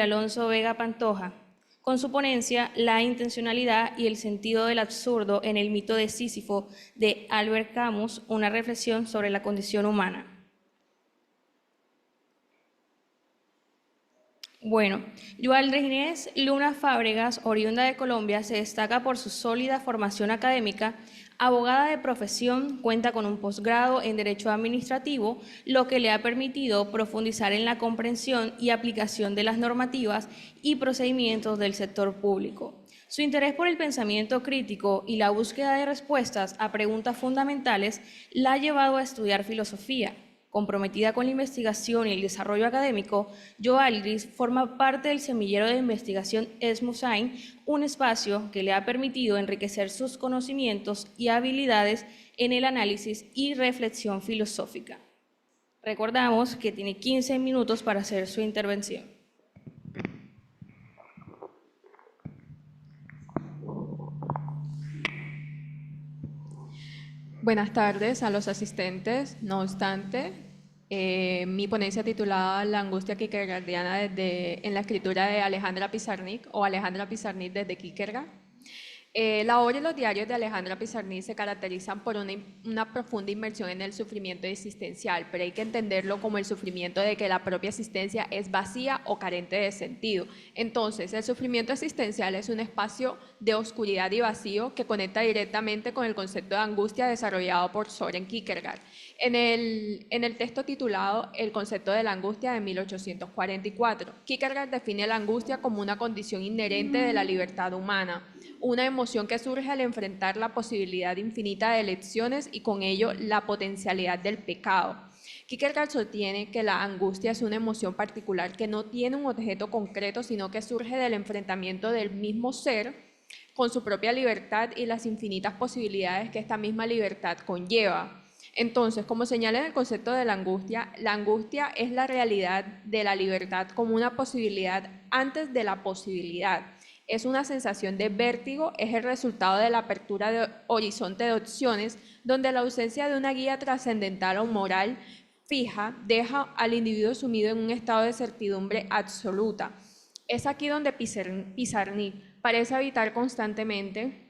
Alonso Vega Pantoja, con su ponencia La intencionalidad y el sentido del absurdo en el mito de Sísifo de Albert Camus, una reflexión sobre la condición humana. Bueno, Yualdre Inés Luna Fábregas, oriunda de Colombia, se destaca por su sólida formación académica. Abogada de profesión, cuenta con un posgrado en Derecho Administrativo, lo que le ha permitido profundizar en la comprensión y aplicación de las normativas y procedimientos del sector público. Su interés por el pensamiento crítico y la búsqueda de respuestas a preguntas fundamentales la ha llevado a estudiar filosofía. Comprometida con la investigación y el desarrollo académico, Yoaldris forma parte del semillero de investigación ESMUSAIN, un espacio que le ha permitido enriquecer sus conocimientos y habilidades en el análisis y reflexión filosófica. Recordamos que tiene 15 minutos para hacer su intervención. Buenas tardes a los asistentes. No obstante, mi ponencia titulada La angustia kierkegaardiana en la escritura de Alejandra Pizarnik o Alejandra Pizarnik desde Kierkegaard. La obra y los diarios de Alejandra Pizarnik se caracterizan por una profunda inmersión en el sufrimiento existencial, pero hay que entenderlo como el sufrimiento de que la propia existencia es vacía o carente de sentido. Entonces, el sufrimiento existencial es un espacio de oscuridad y vacío que conecta directamente con el concepto de angustia desarrollado por Søren Kierkegaard en el texto titulado El concepto de la angustia de 1844. Kierkegaard define la angustia como una condición inherente de la libertad humana, una emoción que surge al enfrentar la posibilidad infinita de elecciones y con ello la potencialidad del pecado. Kierkegaard sostiene que la angustia es una emoción particular que no tiene un objeto concreto, sino que surge del enfrentamiento del mismo ser con su propia libertad y las infinitas posibilidades que esta misma libertad conlleva. Entonces, como señala en el concepto de la angustia es la realidad de la libertad como una posibilidad antes de la posibilidad. Es una sensación de vértigo, es el resultado de la apertura de horizonte de opciones, donde la ausencia de una guía trascendental o moral fija deja al individuo sumido en un estado de certidumbre absoluta. Es aquí donde Pizarnik parece habitar constantemente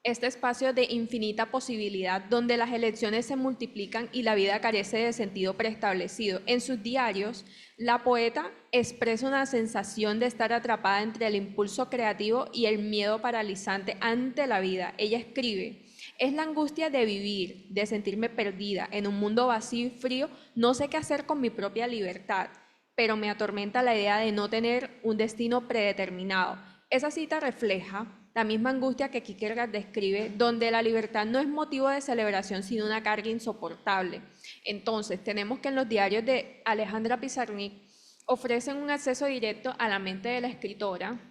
este espacio de infinita posibilidad donde las elecciones se multiplican y la vida carece de sentido preestablecido. En sus diarios, la poeta expresa una sensación de estar atrapada entre el impulso creativo y el miedo paralizante ante la vida. Ella escribe: es la angustia de vivir, de sentirme perdida en un mundo vacío y frío, no sé qué hacer con mi propia libertad, pero me atormenta la idea de no tener un destino predeterminado. Esa cita refleja la misma angustia que Kierkegaard describe, donde la libertad no es motivo de celebración, sino una carga insoportable. Entonces, tenemos que en los diarios de Alejandra Pizarnik ofrecen un acceso directo a la mente de la escritora,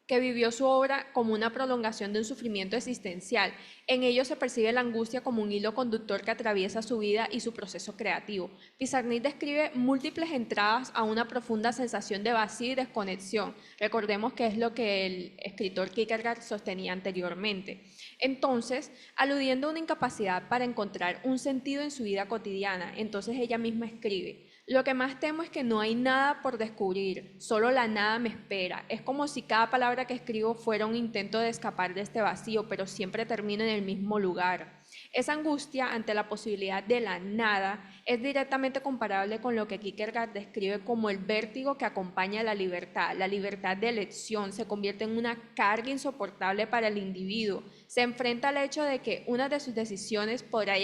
que vivió su obra como una prolongación de un sufrimiento existencial. En ello se percibe la angustia como un hilo conductor que atraviesa su vida y su proceso creativo. Pizarnik describe múltiples entradas a una profunda sensación de vacío y desconexión. Recordemos que es lo que el escritor Kierkegaard sostenía anteriormente. Entonces, aludiendo a una incapacidad para encontrar un sentido en su vida cotidiana, entonces ella misma escribe: lo que más temo es que no hay nada por descubrir, solo la nada me espera. Es como si cada palabra que escribo fuera un intento de escapar de este vacío, pero siempre termino en el mismo lugar. Esa angustia ante la posibilidad de la nada es directamente comparable con lo que Kierkegaard describe como el vértigo que acompaña la libertad. La libertad de elección se convierte en una carga insoportable para el individuo. Se enfrenta al hecho de que ninguna de sus decisiones podrá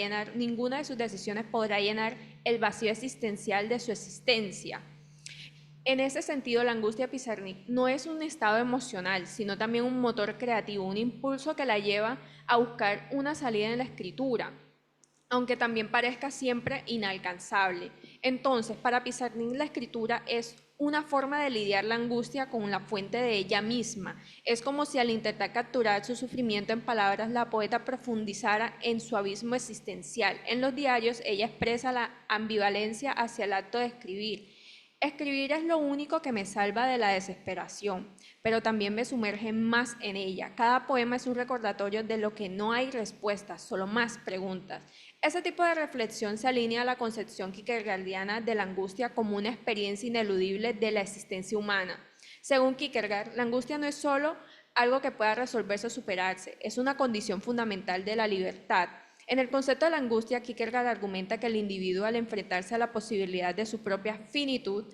llenar el vacío existencial de su existencia. En ese sentido, la angustia Pizarnik no es un estado emocional, sino también un motor creativo, un impulso que la lleva a buscar una salida en la escritura, aunque también parezca siempre inalcanzable. Entonces, para Pizarnik la escritura es una forma de lidiar la angustia con la fuente de ella misma. Es como si al intentar capturar su sufrimiento en palabras, la poeta profundizara en su abismo existencial. En los diarios, ella expresa la ambivalencia hacia el acto de escribir. Escribir es lo único que me salva de la desesperación, pero también me sumerge más en ella. Cada poema es un recordatorio de lo que no hay respuestas, solo más preguntas. Ese tipo de reflexión se alinea a la concepción kierkegaardiana de la angustia como una experiencia ineludible de la existencia humana. Según Kierkegaard, la angustia no es solo algo que pueda resolverse o superarse, es una condición fundamental de la libertad. En el concepto de la angustia, Kierkegaard argumenta que el individuo, al enfrentarse a la posibilidad de su propia finitud,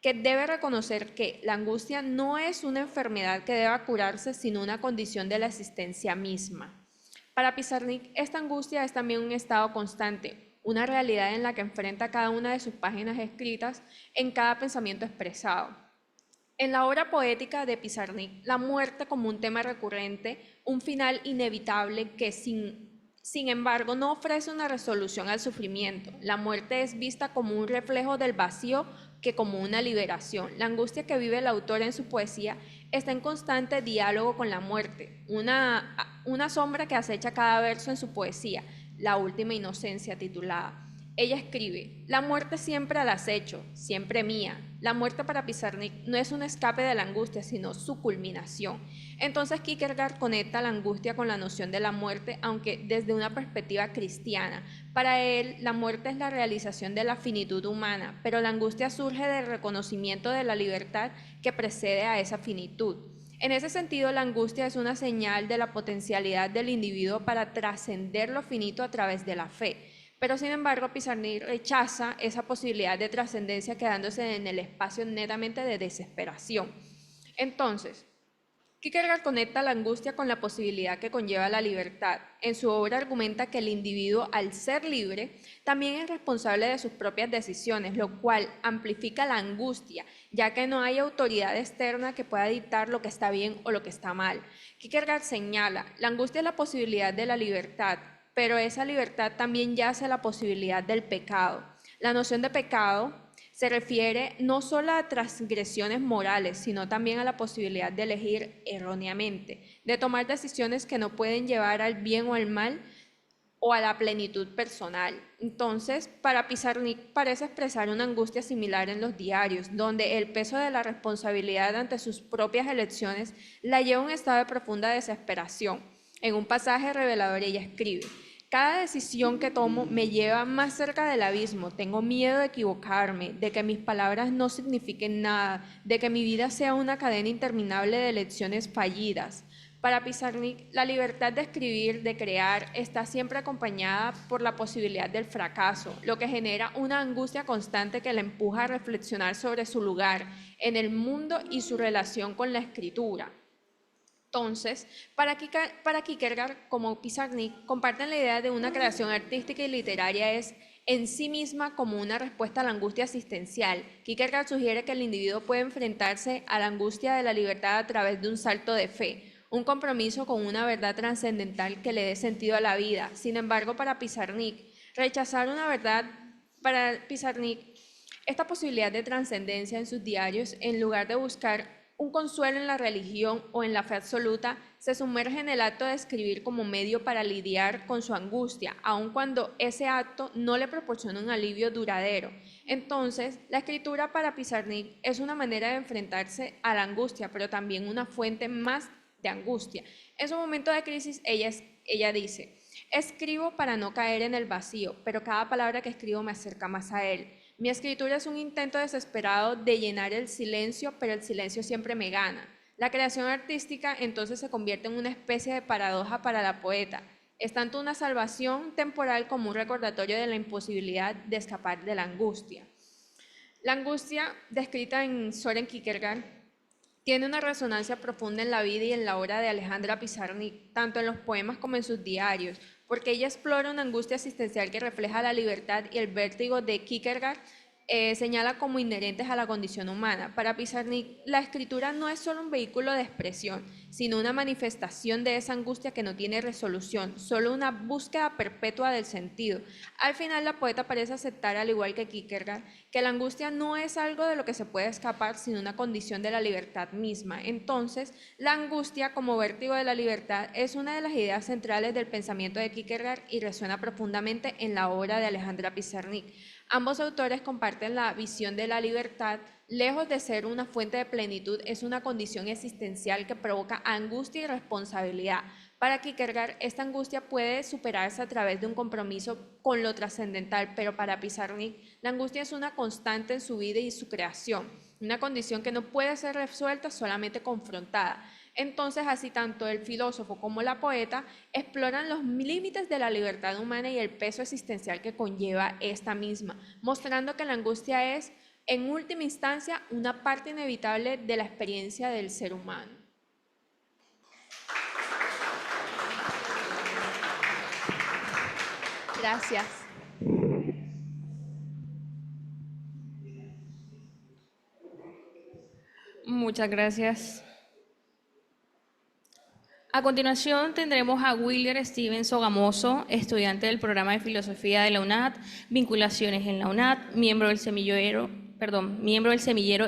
que debe reconocer que la angustia no es una enfermedad que deba curarse, sino una condición de la existencia misma. Para Pizarnik, esta angustia es también un estado constante, una realidad en la que enfrenta cada una de sus páginas escritas en cada pensamiento expresado. En la obra poética de Pizarnik, la muerte como un tema recurrente, un final inevitable que sin embargo no ofrece una resolución al sufrimiento. La muerte es vista como un reflejo del vacío que como una liberación. La angustia que vive el autor en su poesía está en constante diálogo con la muerte, una sombra que acecha cada verso en su poesía, La última inocencia titulada. Ella escribe, la muerte siempre al acecho, siempre mía. La muerte para Pizarnik no es un escape de la angustia, sino su culminación. Entonces Kierkegaard conecta la angustia con la noción de la muerte, aunque desde una perspectiva cristiana. Para él, la muerte es la realización de la finitud humana, pero la angustia surge del reconocimiento de la libertad que precede a esa finitud. En ese sentido, la angustia es una señal de la potencialidad del individuo para trascender lo finito a través de la fe. Pero sin embargo, Pizarnik rechaza esa posibilidad de trascendencia quedándose en el espacio netamente de desesperación. Entonces, Kierkegaard conecta la angustia con la posibilidad que conlleva la libertad. En su obra argumenta que el individuo, al ser libre, también es responsable de sus propias decisiones, lo cual amplifica la angustia, ya que no hay autoridad externa que pueda dictar lo que está bien o lo que está mal. Kierkegaard señala, la angustia es la posibilidad de la libertad, pero esa libertad también yace la posibilidad del pecado. La noción de pecado se refiere no solo a transgresiones morales, sino también a la posibilidad de elegir erróneamente, de tomar decisiones que no pueden llevar al bien o al mal o a la plenitud personal. Entonces, para Pizarnik parece expresar una angustia similar en los diarios, donde el peso de la responsabilidad ante sus propias elecciones la lleva a un estado de profunda desesperación. En un pasaje revelador ella escribe, cada decisión que tomo me lleva más cerca del abismo. Tengo miedo de equivocarme, de que mis palabras no signifiquen nada, de que mi vida sea una cadena interminable de elecciones fallidas. Para Pizarnik, la libertad de escribir, de crear, está siempre acompañada por la posibilidad del fracaso, lo que genera una angustia constante que le empuja a reflexionar sobre su lugar en el mundo y su relación con la escritura. Entonces, para Kierkegaard, como Pizarnik, comparten la idea de una creación artística y literaria es en sí misma como una respuesta a la angustia existencial. Kierkegaard sugiere que el individuo puede enfrentarse a la angustia de la libertad a través de un salto de fe, un compromiso con una verdad trascendental que le dé sentido a la vida. Sin embargo, para Pizarnik, rechazar una verdad, para Pizarnik, esta posibilidad de trascendencia en sus diarios, en lugar de buscar un consuelo en la religión o en la fe absoluta, se sumerge en el acto de escribir como medio para lidiar con su angustia, aun cuando ese acto no le proporciona un alivio duradero. Entonces, la escritura para Pizarnik es una manera de enfrentarse a la angustia, pero también una fuente más de angustia. En su momento de crisis, ella dice, escribo para no caer en el vacío, pero cada palabra que escribo me acerca más a él. Mi escritura es un intento desesperado de llenar el silencio, pero el silencio siempre me gana. La creación artística entonces se convierte en una especie de paradoja para la poeta. Es tanto una salvación temporal como un recordatorio de la imposibilidad de escapar de la angustia. La angustia, descrita en Soren Kierkegaard, tiene una resonancia profunda en la vida y en la obra de Alejandra Pizarnik, tanto en los poemas como en sus diarios, porque ella explora una angustia existencial que refleja la libertad y el vértigo de Kierkegaard, señala como inherentes a la condición humana. Para Pizarnik, la escritura no es solo un vehículo de expresión, sino una manifestación de esa angustia que no tiene resolución, solo una búsqueda perpetua del sentido. Al final, la poeta parece aceptar, al igual que Kierkegaard, que la angustia no es algo de lo que se puede escapar, sino una condición de la libertad misma. Entonces, la angustia como vértigo de la libertad es una de las ideas centrales del pensamiento de Kierkegaard y resuena profundamente en la obra de Alejandra Pizarnik. Ambos autores comparten la visión de la libertad. Lejos de ser una fuente de plenitud, es una condición existencial que provoca angustia y responsabilidad. Para Kierkegaard, esta angustia puede superarse a través de un compromiso con lo trascendental, pero para Pizarnik, la angustia es una constante en su vida y su creación. una condición que no puede ser resuelta solamente confrontada. Entonces, así tanto el filósofo como la poeta exploran los límites de la libertad humana y el peso existencial que conlleva esta misma, mostrando que la angustia es, en última instancia, una parte inevitable de la experiencia del ser humano. Gracias. Muchas gracias. A continuación tendremos a Wilder Steven Sogamoso, estudiante del programa de Filosofía de la UNAD, Vinculaciones en la UNAD, miembro del semillero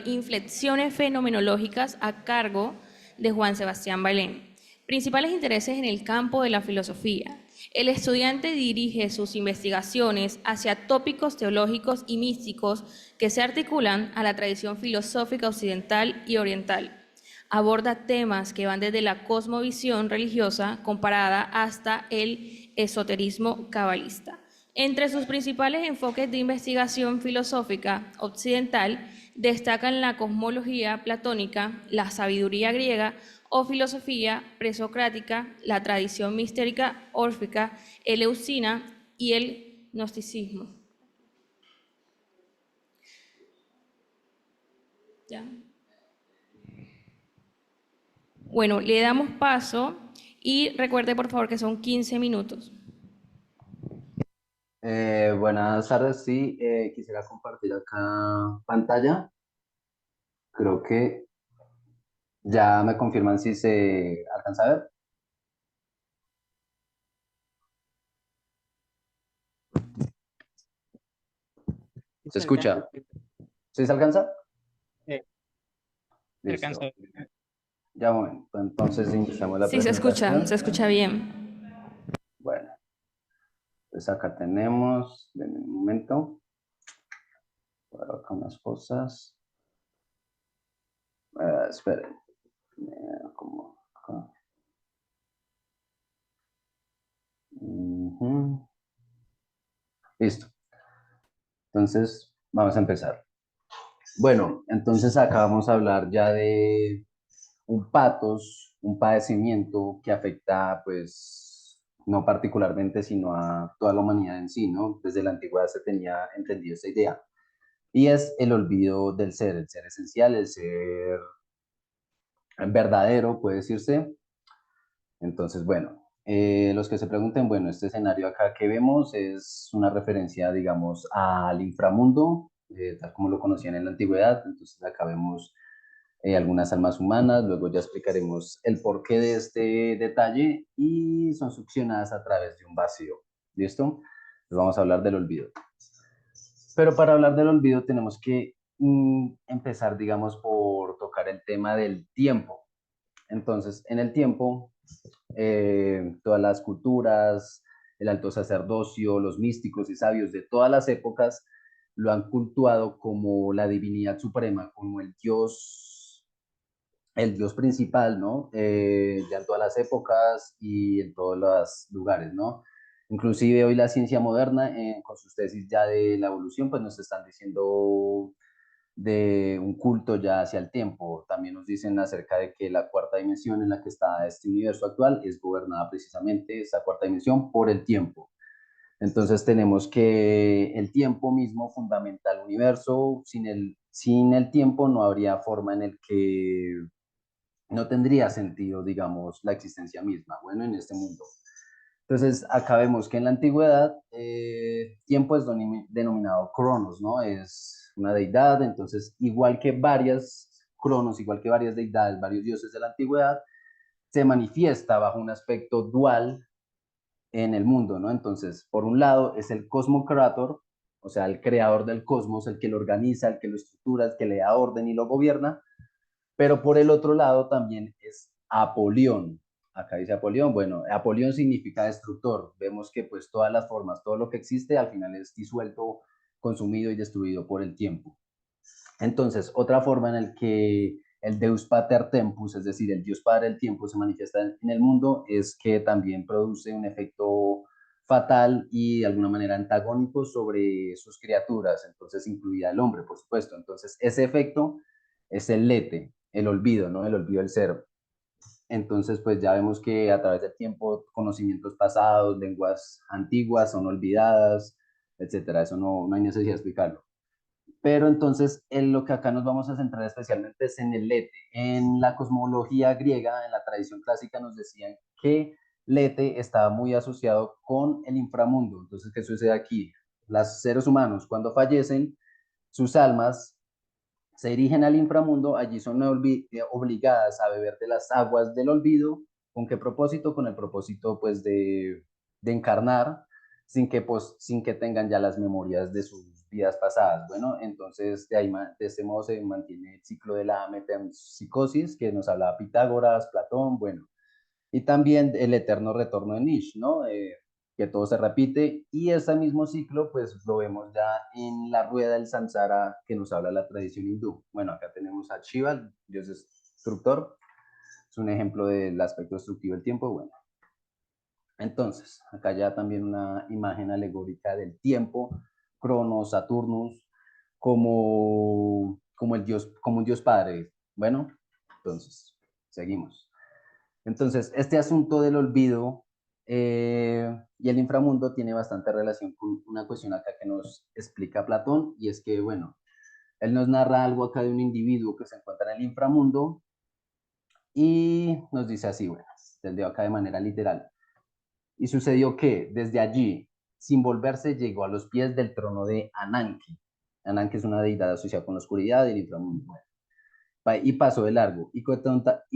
Inflexiones Fenomenológicas a cargo de Juan Sebastián Bailén. Principales intereses en el campo de la filosofía. El estudiante dirige sus investigaciones hacia tópicos teológicos y místicos que se articulan a la tradición filosófica occidental y oriental. Aborda temas que van desde la cosmovisión religiosa comparada hasta el esoterismo cabalista. Entre sus principales enfoques de investigación filosófica occidental destacan la cosmología platónica, la sabiduría griega o filosofía presocrática, la tradición mistérica órfica, eleucina y el gnosticismo. ¿Ya? Bueno, le damos paso y recuerde por favor que son 15 minutos. Buenas tardes, sí, quisiera compartir acá pantalla. Creo que ya me confirman si se alcanza a ver. ¿Se escucha? ¿Sí se alcanza? Sí, se Listo. alcanza. Ya un momento, entonces iniciamos la Sí, se presentación. escucha bien. Bueno, pues acá tenemos, denme un momento, voy a ver acá unas cosas. Esperen, como acá. Ujú. Listo. Entonces, vamos a empezar. Bueno, entonces acá vamos a hablar ya de un patos, un padecimiento que afecta, pues, no particularmente, sino a toda la humanidad en sí, ¿no? Desde la antigüedad se tenía entendido esa idea. Y es el olvido del ser, el ser esencial, el ser verdadero, puede decirse. Entonces, bueno, los que se pregunten, bueno, este escenario acá que vemos es una referencia, digamos, al inframundo, tal como lo conocían en la antigüedad. Entonces, acá vemos algunas almas humanas, luego ya explicaremos el porqué de este detalle y son succionadas a través de un vacío. ¿Listo? Entonces vamos a hablar del olvido. Pero para hablar del olvido tenemos que empezar, digamos, por tocar el tema del tiempo. Entonces, en el tiempo, todas las culturas, el alto sacerdocio, los místicos y sabios de todas las épocas lo han cultuado como la divinidad suprema, como el Dios principal, ¿no? Ya en todas las épocas y en todos los lugares, ¿no? Inclusive hoy la ciencia moderna, con sus tesis ya de la evolución, pues nos están diciendo de un culto ya hacia el tiempo. También nos dicen acerca de que la cuarta dimensión en la que está este universo actual es gobernada precisamente, esa cuarta dimensión, por el tiempo. Entonces tenemos que el tiempo mismo fundamenta el universo. Sin el tiempo no habría forma en el que no tendría sentido, digamos, la existencia misma, bueno, en este mundo. Entonces, acá vemos que en la antigüedad, tiempo es denominado cronos, ¿no? Es una deidad, entonces, igual que varias cronos, igual que varias deidades, varios dioses de la antigüedad, se manifiesta bajo un aspecto dual en el mundo, ¿no? Entonces, por un lado es el cosmocrator, o sea, el creador del cosmos, el que lo organiza, el que lo estructura, el que le da orden y lo gobierna, pero por el otro lado también es Apolión. Acá dice Apolión, bueno, Apolión significa destructor. Vemos que pues todas las formas, todo lo que existe al final es disuelto, consumido y destruido por el tiempo. Entonces, otra forma en la que el Deus Pater Tempus, es decir, el Dios Padre del Tiempo, se manifiesta en el mundo, es que también produce un efecto fatal y de alguna manera antagónico sobre sus criaturas, entonces incluida el hombre, por supuesto. Entonces, ese efecto es el lete, el olvido, ¿no? El olvido del ser. Entonces, pues ya vemos que a través del tiempo, conocimientos pasados, lenguas antiguas son olvidadas, etcétera. Eso no hay necesidad de explicarlo. Pero entonces, en lo que acá nos vamos a centrar especialmente es en el lete. En la cosmología griega, en la tradición clásica, nos decían que lete estaba muy asociado con el inframundo. Entonces, ¿qué sucede aquí? Los seres humanos, cuando fallecen, sus almas se dirigen al inframundo, allí son obligadas a beber de las aguas del olvido. ¿Con qué propósito? Con el propósito pues de encarnar sin que tengan ya las memorias de sus vidas pasadas. Bueno, entonces de este modo se mantiene el ciclo de la metempsicosis que nos hablaba Pitágoras, Platón, bueno, y también el eterno retorno de Nish, ¿no? Que todo se repite, y ese mismo ciclo pues lo vemos ya en la rueda del samsara que nos habla la tradición hindú. Bueno, acá tenemos a Shiva, el dios destructor, es un ejemplo del aspecto destructivo del tiempo. Bueno, entonces, acá ya también una imagen alegórica del tiempo, Cronos, Saturnus, como el dios, como un dios padre. Bueno, entonces, seguimos. Entonces, este asunto del olvido y el inframundo tiene bastante relación con una cuestión acá que nos explica Platón, y es que, bueno, él nos narra algo acá de un individuo que se encuentra en el inframundo y nos dice así, bueno, del acá de manera literal. Y sucedió que desde allí, sin volverse, llegó a los pies del trono de Ananke. Ananke es una deidad asociada con la oscuridad y el inframundo. Bueno, y pasó de largo. Y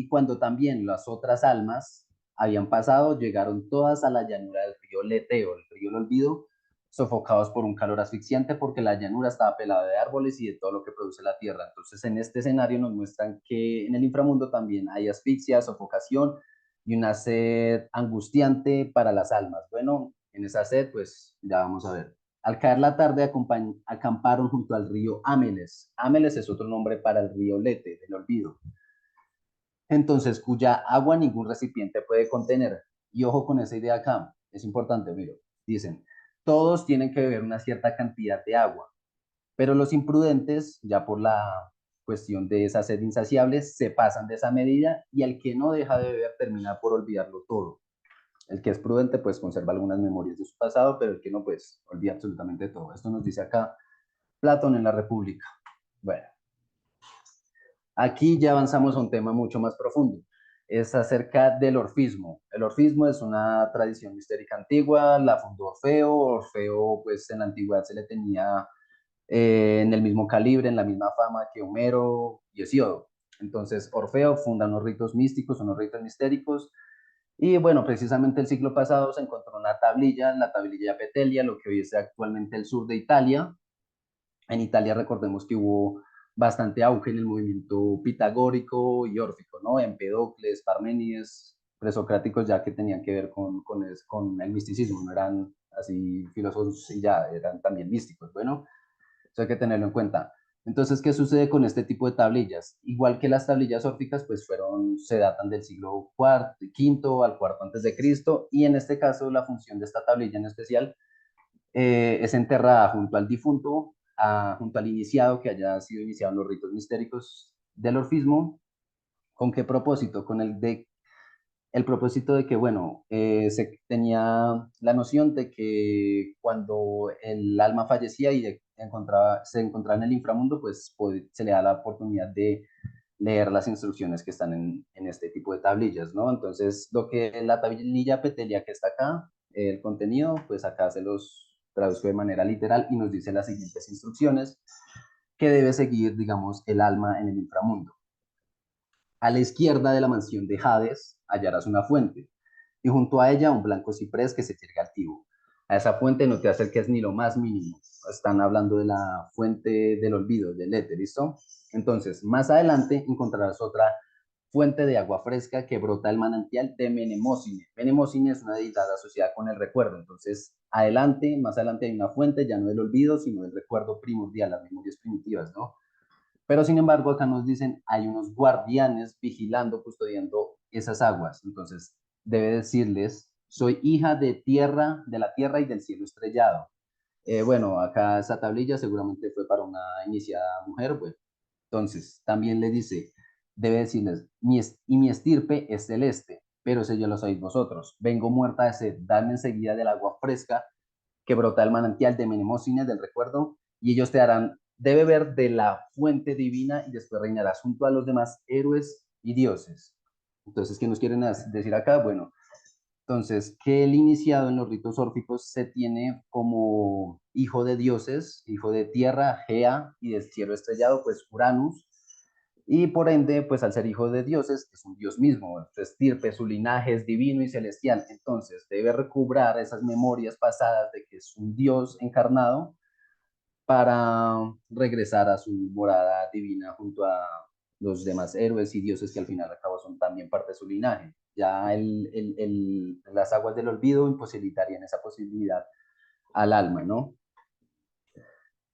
cuando también las otras almas habían pasado, llegaron todas a la llanura del río Leteo, el río del olvido, sofocados por un calor asfixiante porque la llanura estaba pelada de árboles y de todo lo que produce la tierra. Entonces, en este escenario nos muestran que en el inframundo también hay asfixia, sofocación y una sed angustiante para las almas. Bueno, en esa sed, pues ya vamos a ver. Al caer la tarde acamparon junto al río Ameles. Ameles es otro nombre para el río Lete, del olvido. Entonces, cuya agua ningún recipiente puede contener. Y ojo con esa idea acá, es importante, miro. Dicen, todos tienen que beber una cierta cantidad de agua, pero los imprudentes, ya por la cuestión de esa sed insaciable, se pasan de esa medida y el que no deja de beber termina por olvidarlo todo. El que es prudente, pues conserva algunas memorias de su pasado, pero el que no, pues olvida absolutamente todo. Esto nos dice acá Platón en la República. Bueno, aquí ya avanzamos a un tema mucho más profundo. Es acerca del orfismo. El orfismo es una tradición mistérica antigua, la fundó Orfeo. Orfeo, pues en la antigüedad se le tenía en el mismo calibre, en la misma fama que Homero y Hesíodo. Entonces, Orfeo funda unos ritos místicos, unos ritos mistéricos. Y bueno, precisamente el siglo pasado se encontró una tablilla, la tablilla Petelia, lo que hoy es actualmente el sur de Italia. En Italia recordemos que hubo bastante auge en el movimiento pitagórico y órfico, ¿no? Empedocles, Parménides, presocráticos ya que tenían que ver con el misticismo, no eran así filósofos y ya, eran también místicos. Bueno, eso hay que tenerlo en cuenta. Entonces, ¿qué sucede con este tipo de tablillas? Igual que las tablillas órficas, pues se datan del siglo quinto al cuarto antes de Cristo, y en este caso la función de esta tablilla en especial es enterrada junto al difunto, junto al iniciado que haya sido iniciado en los ritos mistéricos del orfismo. ¿Con qué propósito? Con el propósito de que, bueno, se tenía la noción de que cuando el alma fallecía y se encontraba en el inframundo, pues se le da la oportunidad de leer las instrucciones que están en este tipo de tablillas, ¿no? Entonces, la tablilla petelia que está acá, el contenido, pues acá se los traduzco de manera literal y nos dice las siguientes instrucciones que debe seguir, digamos, el alma en el inframundo. A la izquierda de la mansión de Hades hallarás una fuente, y junto a ella un blanco ciprés que se yergue altivo. A esa fuente no te acerques ni lo más mínimo. Están hablando de la fuente del olvido, del éter, ¿listo? Entonces, más adelante encontrarás otra fuente de agua fresca que brota del manantial de Menemósine. Menemósine es una deidad asociada con el recuerdo. Entonces, más adelante hay una fuente ya no del olvido, sino del recuerdo primordial, las memorias primitivas, ¿no? Pero sin embargo, acá nos dicen, hay unos guardianes vigilando, custodiando esas aguas. Entonces, debe decirles, soy hija de tierra, de la tierra y del cielo estrellado. Bueno, acá esa tablilla seguramente fue para una iniciada mujer, bueno, Entonces, también le dice, debe decirles, y mi estirpe es celeste, pero ese ya lo sabéis vosotros. Vengo muerta de sed, dadme enseguida del agua fresca que brota del manantial de Menemósines, del recuerdo, y ellos te darán de beber de la fuente divina y después reinarás junto a los demás héroes y dioses. Entonces, ¿qué nos quieren decir acá? Bueno, entonces, que el iniciado en los ritos órficos se tiene como hijo de dioses, hijo de tierra, Gea, y del cielo estrellado, pues Uranus, y por ende, pues al ser hijo de dioses, es un dios mismo, su estirpe, su linaje es divino y celestial, entonces debe recobrar esas memorias pasadas de que es un dios encarnado para regresar a su morada divina junto a los demás héroes y dioses que al final y al cabo son también parte de su linaje. Ya las aguas del olvido imposibilitarían esa posibilidad al alma, ¿no?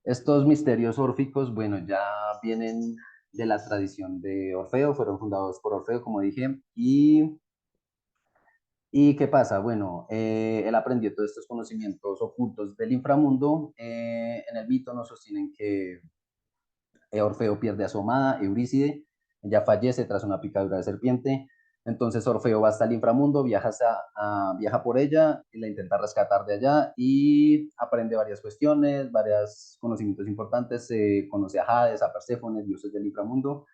Estos misterios órficos, bueno, ya vienen de la tradición de Orfeo, fueron fundados por Orfeo, como dije, ¿y qué pasa? Bueno, él aprendió todos estos conocimientos ocultos del inframundo. En el mito nos sostienen que Orfeo pierde a su amada, Eurícide, ella fallece tras una picadura de serpiente. Entonces Orfeo va hasta el inframundo, viaja por ella y la intenta rescatar de allá y aprende varias cuestiones, varios conocimientos importantes. Se conoce a Hades, a Perséfone, dioses del inframundo.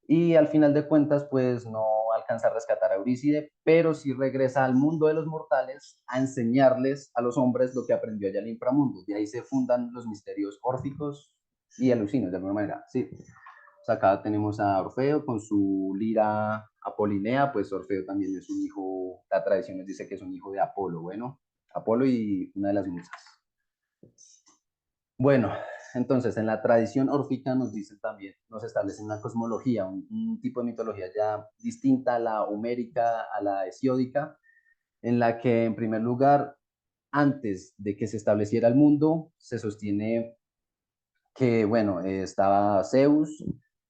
Y al final de cuentas, pues no alcanza a rescatar a Eurícide, pero sí regresa al mundo de los mortales a enseñarles a los hombres lo que aprendió allá en el inframundo. De ahí se fundan los misterios órficos y alucinos, de alguna manera. Sí. O sea, acá tenemos a Orfeo con su lira Apolinea, pues Orfeo también es un hijo, la tradición nos dice que es un hijo de Apolo, bueno, Apolo y una de las musas. Bueno, entonces en la tradición órfica nos dicen también, nos establecen una cosmología, un tipo de mitología ya distinta a la homérica, a la hesiódica, en la que en primer lugar, antes de que se estableciera el mundo, se sostiene que, bueno, estaba Zeus,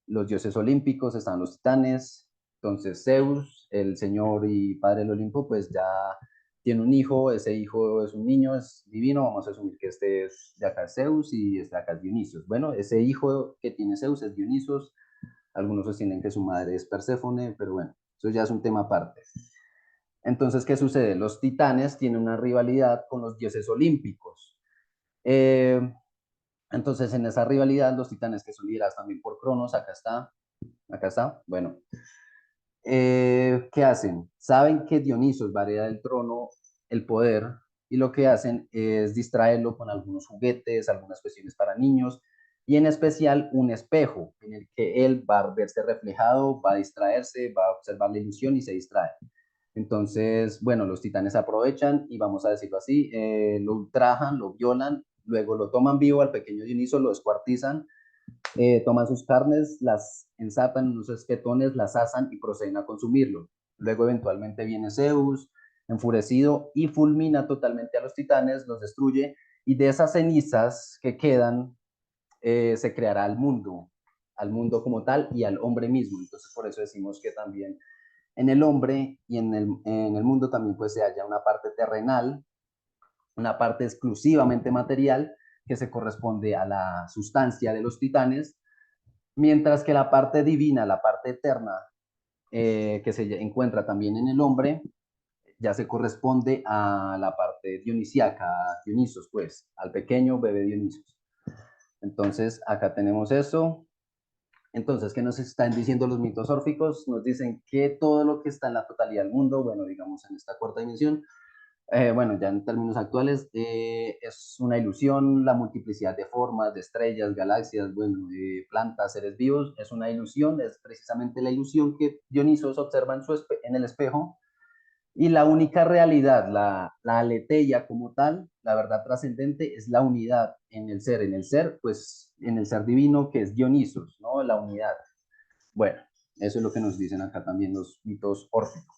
los dioses olímpicos, estaban los titanes, entonces Zeus, el señor y padre del Olimpo, pues ya tiene un hijo, ese hijo es un niño, es divino, vamos a asumir que este es de acá es Zeus y este de acá es Dionisios. Bueno, ese hijo que tiene Zeus es Dionisios, algunos sostienen que su madre es Perséfone, pero bueno, eso ya es un tema aparte. Entonces, ¿qué sucede? Los titanes tienen una rivalidad con los dioses olímpicos. Eh, entonces, en esa rivalidad, los titanes que son liderados también por Cronos, acá está, bueno, ¿qué hacen? Saben que Dionisos va a heredar el trono, el poder, y lo que hacen es distraerlo con algunos juguetes, algunas cuestiones para niños, y en especial un espejo en el que él va a verse reflejado, va a distraerse, va a observar la ilusión y se distrae. Entonces, bueno, los titanes aprovechan y vamos a decirlo así, lo ultrajan, lo violan, luego lo toman vivo al pequeño Dioniso, lo descuartizan, toman sus carnes, las ensartan en unos espetones, las asan y proceden a consumirlo. Luego eventualmente viene Zeus, enfurecido, y fulmina totalmente a los titanes, los destruye, y de esas cenizas que quedan se creará al mundo como tal y al hombre mismo. Entonces por eso decimos que también en el hombre y en el mundo también pues se halla una parte terrenal, una parte exclusivamente material que se corresponde a la sustancia de los titanes, mientras que la parte divina, la parte eterna, que se encuentra también en el hombre, ya se corresponde a la parte dionisiaca, a Dionisos, pues, al pequeño bebé Dionisos. Entonces, acá tenemos eso. Entonces, ¿qué nos están diciendo los mitos órficos? Nos dicen que todo lo que está en la totalidad del mundo, bueno, digamos en esta cuarta dimensión, bueno, ya en términos actuales, es una ilusión, la multiplicidad de formas, de estrellas, galaxias, bueno, de plantas, seres vivos, es una ilusión, es precisamente la ilusión que Dionisos observa en el espejo, y la única realidad, la aletheia como tal, la verdad trascendente, es la unidad en el ser, pues en el ser divino que es Dionisos, ¿no? La unidad. Bueno, eso es lo que nos dicen acá también los mitos órficos.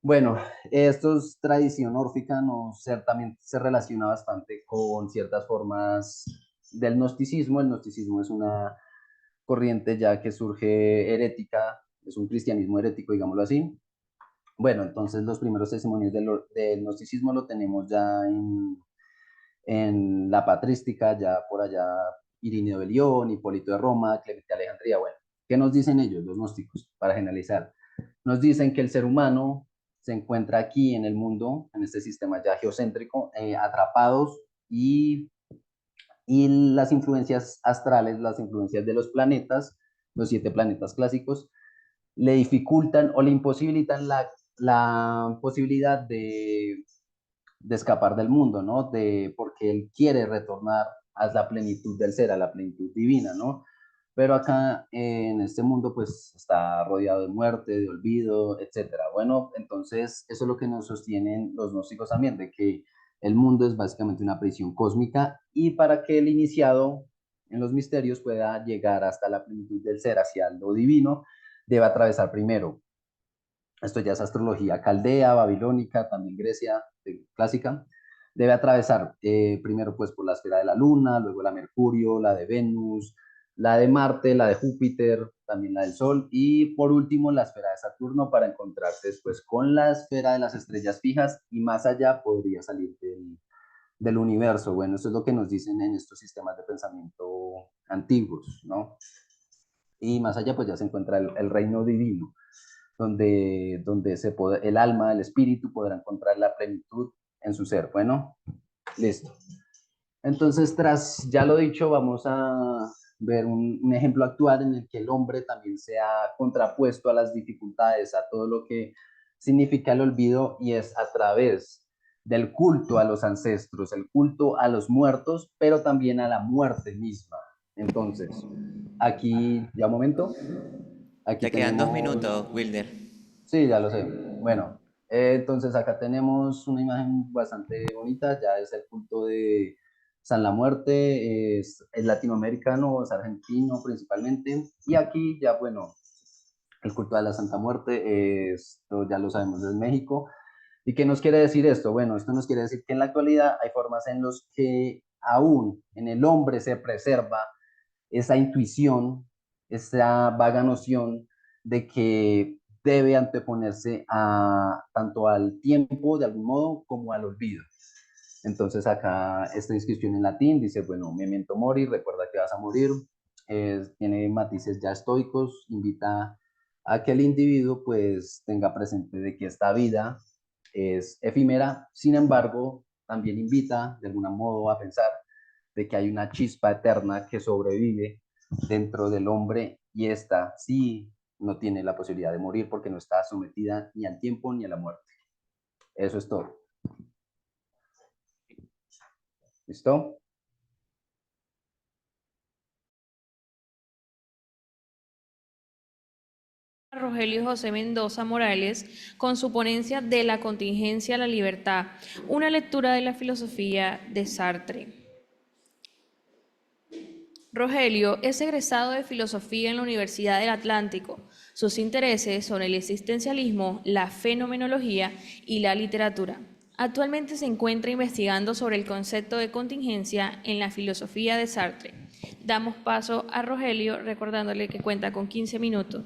Bueno, esto es tradición órfica, no ser, también se relaciona bastante con ciertas formas del gnosticismo. El gnosticismo es una corriente ya que surge herética, es un cristianismo herético, digámoslo así. Bueno, entonces los primeros testimonios del gnosticismo lo tenemos ya en la patrística, ya por allá Irineo de León, Hipólito de Roma, Clemente de Alejandría. Bueno, ¿qué nos dicen ellos, los gnósticos, para generalizar? Nos dicen que el ser humano se encuentra aquí en el mundo, en este sistema ya geocéntrico, atrapados y las influencias astrales, las influencias de los planetas, los 7 planetas clásicos, le dificultan o le imposibilitan la posibilidad de escapar del mundo, ¿no? Porque él quiere retornar a la plenitud del ser, a la plenitud divina, ¿no? Pero acá en este mundo pues está rodeado de muerte, de olvido, etcétera. Bueno, entonces eso es lo que nos sostienen los gnósticos también, de que el mundo es básicamente una prisión cósmica y para que el iniciado en los misterios pueda llegar hasta la plenitud del ser, hacia lo divino, debe atravesar primero. Esto ya es astrología caldea, babilónica, también Grecia clásica. Debe atravesar primero pues por la esfera de la Luna, luego la Mercurio, la de Venus, la de Marte, la de Júpiter, también la del Sol y por último la esfera de Saturno para encontrarse después con la esfera de las estrellas fijas y más allá podría salir del universo. Bueno, eso es lo que nos dicen en estos sistemas de pensamiento antiguos, ¿no? Y más allá pues ya se encuentra el reino divino donde el alma, el espíritu podrá encontrar la plenitud en su ser. Bueno, listo. Entonces, tras ya lo dicho, vamos a ver un ejemplo actual en el que el hombre también se ha contrapuesto a las dificultades, a todo lo que significa el olvido y es a través del culto a los ancestros, el culto a los muertos, pero también a la muerte misma. Entonces, aquí, ya un momento, aquí Te quedan 2 tenemos. minutos, Wilder. Sí, ya lo sé. Bueno, entonces acá tenemos una imagen bastante bonita, ya es el culto de San la Muerte, es latinoamericano, es argentino principalmente, y aquí ya, bueno, el culto de la Santa Muerte, esto ya lo sabemos, es México. ¿Y qué nos quiere decir esto? Bueno, esto nos quiere decir que en la actualidad hay formas en las que aún en el hombre se preserva esa intuición, esa vaga noción de que debe anteponerse tanto al tiempo de algún modo como al olvido. Entonces acá esta inscripción en latín dice, bueno, memento mori, recuerda que vas a morir, tiene matices ya estoicos, invita a que el individuo pues tenga presente de que esta vida es efímera, sin embargo, también invita de algún modo a pensar de que hay una chispa eterna que sobrevive dentro del hombre y esta sí no tiene la posibilidad de morir porque no está sometida ni al tiempo ni a la muerte. Eso es todo. ¿Listo? Rogelio José Mendoza Morales con su ponencia de la contingencia a la libertad, una lectura de la filosofía de Sartre. Rogelio es egresado de Filosofía en la Universidad del Atlántico. Sus intereses son el existencialismo, la fenomenología y la literatura. Actualmente se encuentra investigando sobre el concepto de contingencia en la filosofía de Sartre. Damos paso a Rogelio recordándole que cuenta con 15 minutos.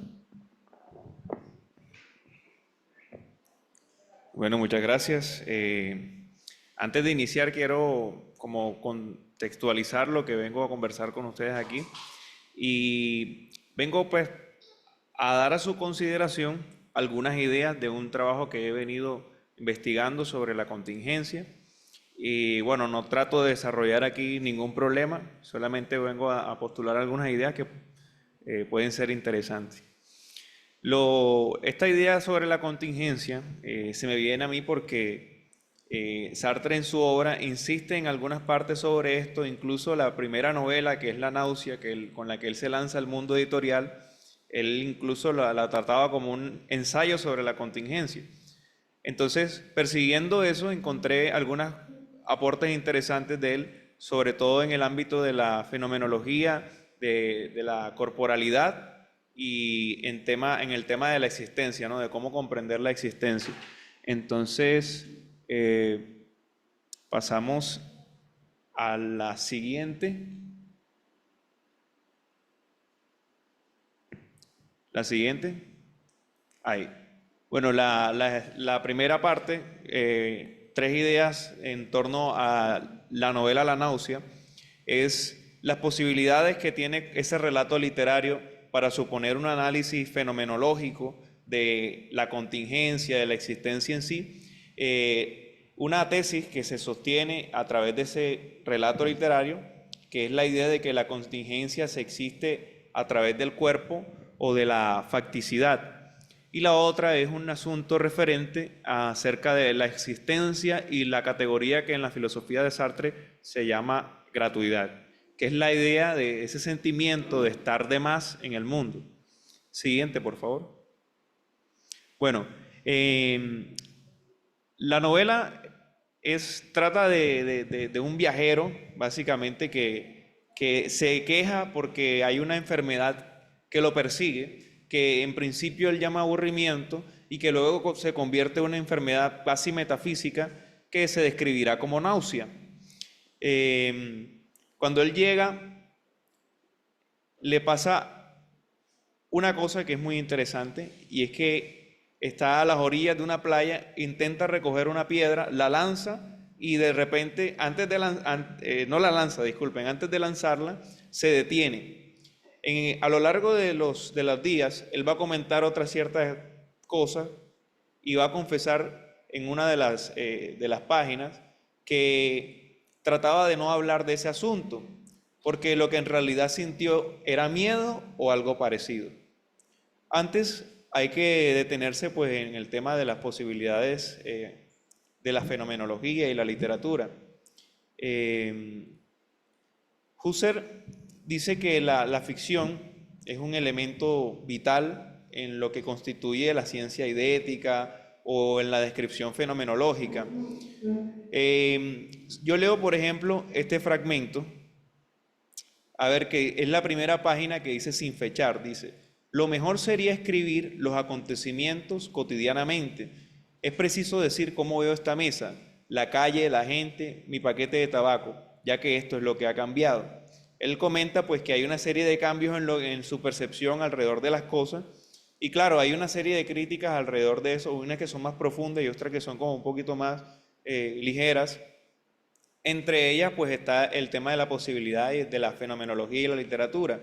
Bueno, muchas gracias. Antes de iniciar, quiero como contextualizar lo que vengo a conversar con ustedes aquí y vengo pues a dar a su consideración algunas ideas de un trabajo que he venido investigando sobre la contingencia. Y bueno, no trato de desarrollar aquí ningún problema, solamente vengo a postular algunas ideas que pueden ser interesantes. Esta idea sobre la contingencia se me viene a mí porque Sartre en su obra insiste en algunas partes sobre esto, incluso la primera novela que es La náusea, con la que él se lanza al mundo editorial, él incluso la trataba como un ensayo sobre la contingencia. Entonces, persiguiendo eso, encontré algunos aportes interesantes de él, sobre todo en el ámbito de la fenomenología, de la corporalidad y en el tema de la existencia, ¿no? De cómo comprender la existencia. Entonces, pasamos a la siguiente. La siguiente. Ahí. Bueno, la primera parte, 3 ideas en torno a la novela La náusea, es las posibilidades que tiene ese relato literario para suponer un análisis fenomenológico de la contingencia, de la existencia en sí. Una tesis que se sostiene a través de ese relato literario, que es la idea de que la contingencia se existe a través del cuerpo o de la facticidad. Y la otra es un asunto referente acerca de la existencia y la categoría que en la filosofía de Sartre se llama gratuidad, que es la idea de ese sentimiento de estar de más en el mundo. Siguiente, por favor. Bueno, la novela trata de un viajero, básicamente, que se queja porque hay una enfermedad que lo persigue, que en principio él llama aburrimiento y que luego se convierte en una enfermedad casi metafísica que se describirá como náusea. Cuando él llega, le pasa una cosa que es muy interesante, y es que está a las orillas de una playa, intenta recoger una piedra, la lanza y de repente, antes de lanzarla, se detiene. A lo largo de los días, él va a comentar otras ciertas cosas y va a confesar en una de las páginas que trataba de no hablar de ese asunto, porque lo que en realidad sintió era miedo o algo parecido. Antes hay que detenerse pues en el tema de las posibilidades de la fenomenología y la literatura. Husserl dice que la ficción es un elemento vital en lo que constituye la ciencia idética o en la descripción fenomenológica. Yo leo, por ejemplo, este fragmento, a ver, que es la primera página que dice sin fechar, dice: lo mejor sería escribir los acontecimientos cotidianamente. Es preciso decir cómo veo esta mesa, la calle, la gente, mi paquete de tabaco, ya que esto es lo que ha cambiado. Él comenta pues que hay una serie de cambios en su percepción alrededor de las cosas, y claro, hay una serie de críticas alrededor de eso, unas que son más profundas y otras que son como un poquito más ligeras. Entre ellas pues está el tema de la posibilidad de la fenomenología y la literatura.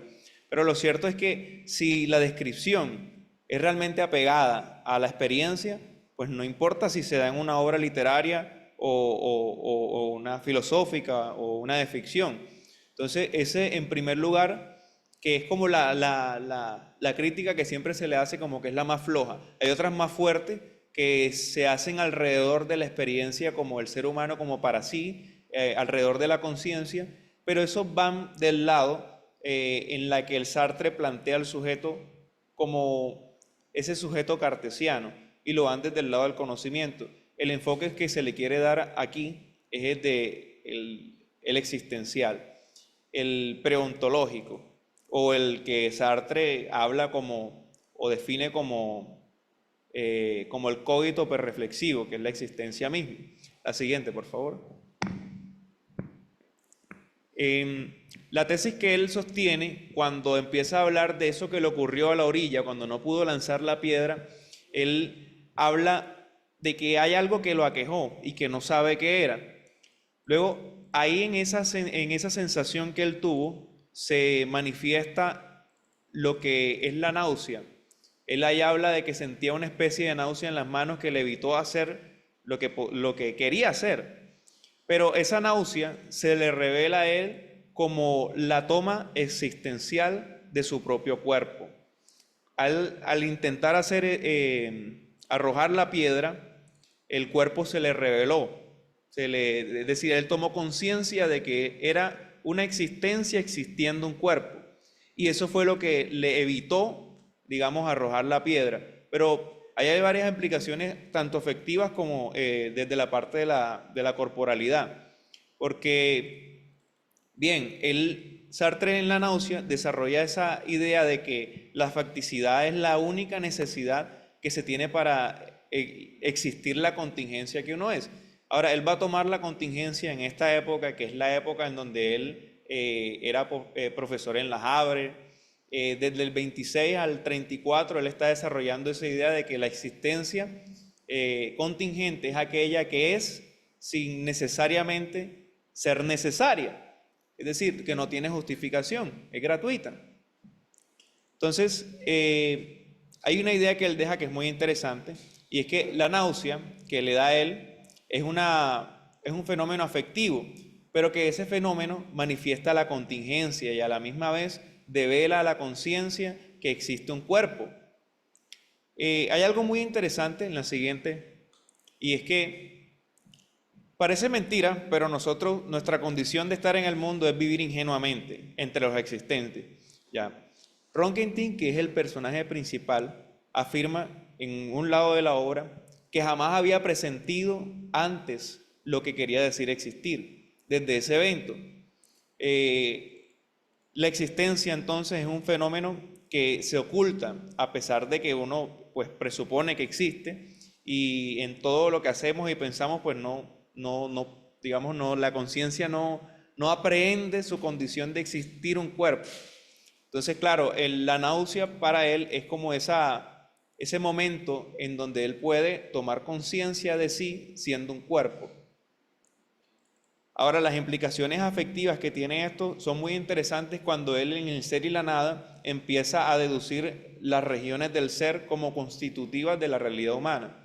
Pero lo cierto es que si la descripción es realmente apegada a la experiencia, pues no importa si se da en una obra literaria o una filosófica o una de ficción. Entonces, ese en primer lugar, que es como la crítica que siempre se le hace como que es la más floja. Hay otras más fuertes que se hacen alrededor de la experiencia como el ser humano, como para sí, alrededor de la conciencia, pero esos van del lado en la que el Sartre plantea al sujeto como ese sujeto cartesiano y lo van desde el lado del conocimiento. El enfoque que se le quiere dar aquí es el existencial, el preontológico, o el que Sartre habla como o define como el cogito perreflexivo, que es la existencia misma. La siguiente, por favor. La tesis que él sostiene, cuando empieza a hablar de eso que le ocurrió a la orilla, cuando no pudo lanzar la piedra, él habla de que hay algo que lo aquejó y que no sabe qué era. Luego, ahí en esa sensación que él tuvo, se manifiesta lo que es la náusea. Él ahí habla de que sentía una especie de náusea en las manos que le evitó hacer lo que quería hacer. Pero esa náusea se le revela a él como la toma existencial de su propio cuerpo. Al intentar arrojar la piedra, el cuerpo se le reveló. Es decir, él tomó conciencia de que era una existencia existiendo un cuerpo. Y eso fue lo que le evitó, digamos, arrojar la piedra. Pero ahí hay varias implicaciones, tanto afectivas como desde la parte de la corporalidad. Porque, bien, Sartre en la náusea desarrolla esa idea de que la facticidad es la única necesidad que se tiene para existir la contingencia que uno es. Ahora, él va a tomar la contingencia en esta época, que es la época en donde él era profesor en la Havre. Desde el 26 al 34, él está desarrollando esa idea de que la existencia contingente es aquella que es sin necesariamente ser necesaria. Es decir, que no tiene justificación, es gratuita. Entonces, hay una idea que él deja que es muy interesante, y es que la náusea que le da a él es un fenómeno afectivo, pero que ese fenómeno manifiesta la contingencia y a la misma vez devela a la conciencia que existe un cuerpo. Hay algo muy interesante en la siguiente, y es que parece mentira, pero nuestra condición de estar en el mundo es vivir ingenuamente entre los existentes. Ya. Ron Quintín, que es el personaje principal, afirma en un lado de la obra que jamás había presentido antes lo que quería decir existir, desde ese evento. La existencia entonces es un fenómeno que se oculta a pesar de que uno pues presupone que existe, y en todo lo que hacemos y pensamos pues digamos, la conciencia no aprehende su condición de existir un cuerpo. Entonces, claro, la náusea para él es como ese momento en donde él puede tomar conciencia de sí siendo un cuerpo. Ahora, las implicaciones afectivas que tiene esto son muy interesantes cuando él en el ser y la nada empieza a deducir las regiones del ser como constitutivas de la realidad humana.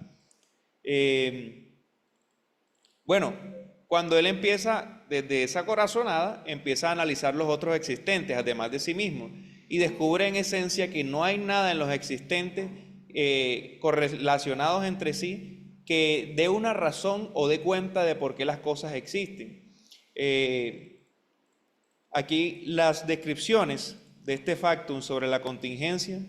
Bueno, cuando él empieza, desde esa corazonada, empieza a analizar los otros existentes, además de sí mismo, y descubre en esencia que no hay nada en los existentes correlacionados entre sí que dé una razón o dé cuenta de por qué las cosas existen. Aquí las descripciones de este factum sobre la contingencia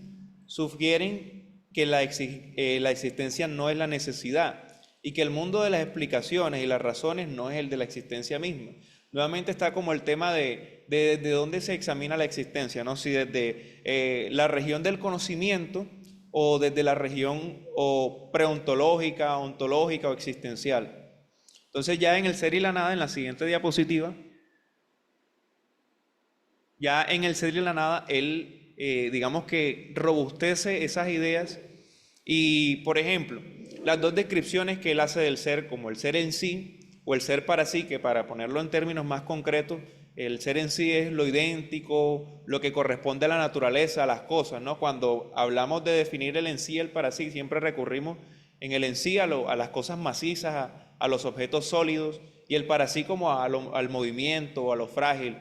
sugieren que la existencia no es la necesidad, y que el mundo de las explicaciones y las razones no es el de la existencia misma. Nuevamente está como el tema de dónde se examina la existencia, ¿no? Si desde la región del conocimiento o desde la región preontológica, ontológica o existencial. Entonces ya en el ser y la nada, en la siguiente diapositiva, ya en el ser y la nada, él digamos que robustece esas ideas y, por ejemplo, las dos descripciones que él hace del ser, como el ser en sí o el ser para sí, que para ponerlo en términos más concretos, el ser en sí es lo idéntico, lo que corresponde a la naturaleza, a las cosas, ¿no? Cuando hablamos de definir el en sí y el para sí, siempre recurrimos en el en sí a las cosas macizas, a los objetos sólidos, y el para sí como al movimiento o a lo frágil.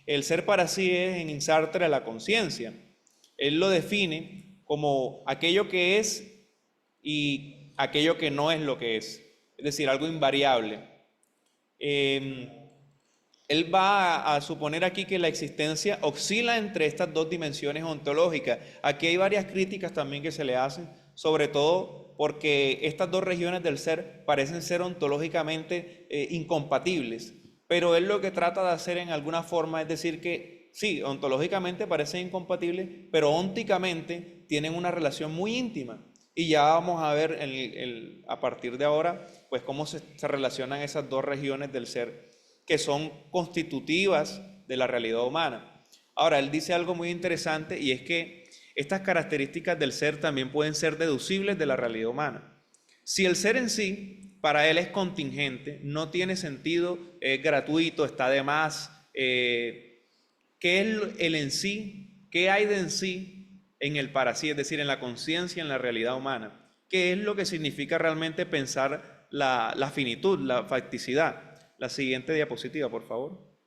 El ser para sí es en Sartre la conciencia. Él lo define como aquello que es y aquello que no es lo que es decir, algo invariable. Él va a suponer aquí que la existencia oscila entre estas dos dimensiones ontológicas. Aquí hay varias críticas también que se le hacen, sobre todo porque estas dos regiones del ser parecen ser ontológicamente incompatibles, pero él lo que trata de hacer en alguna forma es decir que sí, ontológicamente parecen incompatibles, pero ónticamente tienen una relación muy íntima. Y ya vamos a ver a partir de ahora, pues cómo se relacionan esas dos regiones del ser que son constitutivas de la realidad humana. Ahora, él dice algo muy interesante, y es que estas características del ser también pueden ser deducibles de la realidad humana. Si el ser en sí, para él es contingente, no tiene sentido, es gratuito, está de más, ¿qué es el en sí? ¿Qué hay de en sí en el para sí, es decir, en la conciencia, en la realidad humana? ¿Qué es lo que significa realmente pensar la finitud, la facticidad? La siguiente diapositiva, por favor.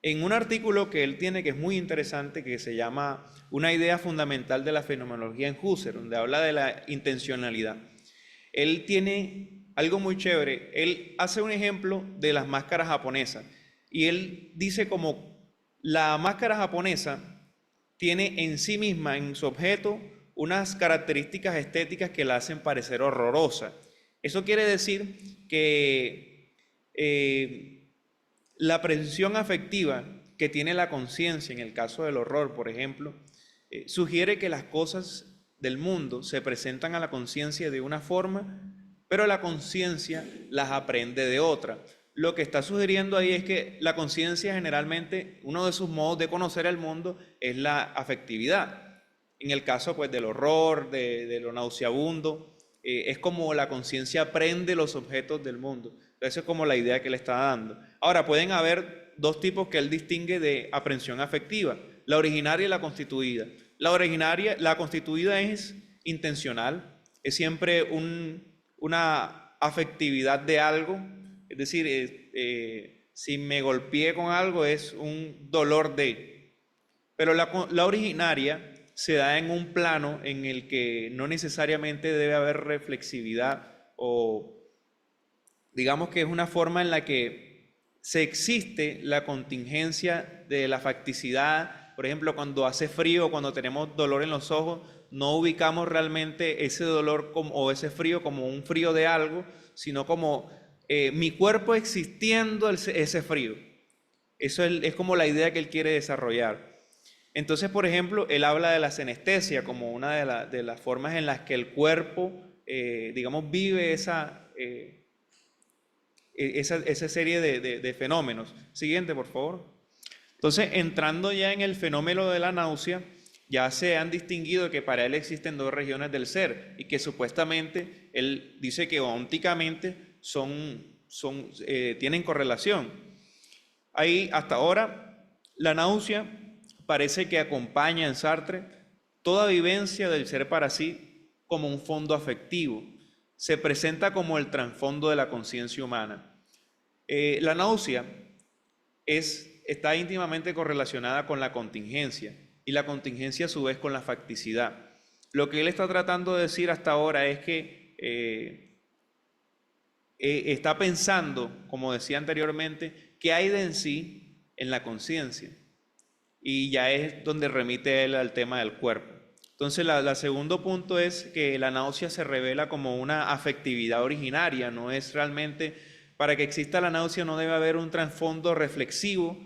En un artículo que él tiene que es muy interesante, que se llama Una idea fundamental de la fenomenología en Husserl, donde habla de la intencionalidad. Él tiene algo muy chévere. Él hace un ejemplo de las máscaras japonesas, y él dice como la máscara japonesa tiene en sí misma, en su objeto, unas características estéticas que la hacen parecer horrorosa. Eso quiere decir que la precisión afectiva que tiene la conciencia, en el caso del horror, por ejemplo, sugiere que las cosas del mundo se presentan a la conciencia de una forma, pero la conciencia las aprende de otra. Lo que está sugiriendo ahí es que la conciencia generalmente, uno de sus modos de conocer el mundo es la afectividad. En el caso pues del horror, de lo nauseabundo, es como la conciencia aprende los objetos del mundo. Esa es como la idea que le está dando. Ahora, pueden haber dos tipos que él distingue de aprehensión afectiva, la originaria y la constituida. La originaria, la constituida es intencional, es siempre una afectividad de algo, es decir, si me golpeé con algo es un dolor de, pero la originaria se da en un plano en el que no necesariamente debe haber reflexividad, o digamos que es una forma en la que se existe la contingencia de la facticidad. Por ejemplo, cuando hace frío, cuando tenemos dolor en los ojos, no ubicamos realmente ese dolor o ese frío como un frío de algo, sino como mi cuerpo existiendo ese frío. Eso es como la idea que él quiere desarrollar. Entonces, por ejemplo, él habla de la senestesia como una de las formas en las que el cuerpo, digamos, vive esa serie de fenómenos. Siguiente, por favor. Entonces, entrando ya en el fenómeno de la náusea, ya se han distinguido que para él existen dos regiones del ser y que supuestamente él dice que ónticamente tienen correlación. Ahí, hasta ahora, la náusea parece que acompaña en Sartre toda vivencia del ser para sí como un fondo afectivo. Se presenta como el trasfondo de la conciencia humana. La náusea está íntimamente correlacionada con la contingencia y la contingencia a su vez con la facticidad. Lo que él está tratando de decir hasta ahora es que está pensando, como decía anteriormente, qué hay de en sí en la conciencia. Y ya es donde remite él al tema del cuerpo. Entonces, el segundo punto es que la náusea se revela como una afectividad originaria, no es realmente, para que exista la náusea no debe haber un trasfondo reflexivo,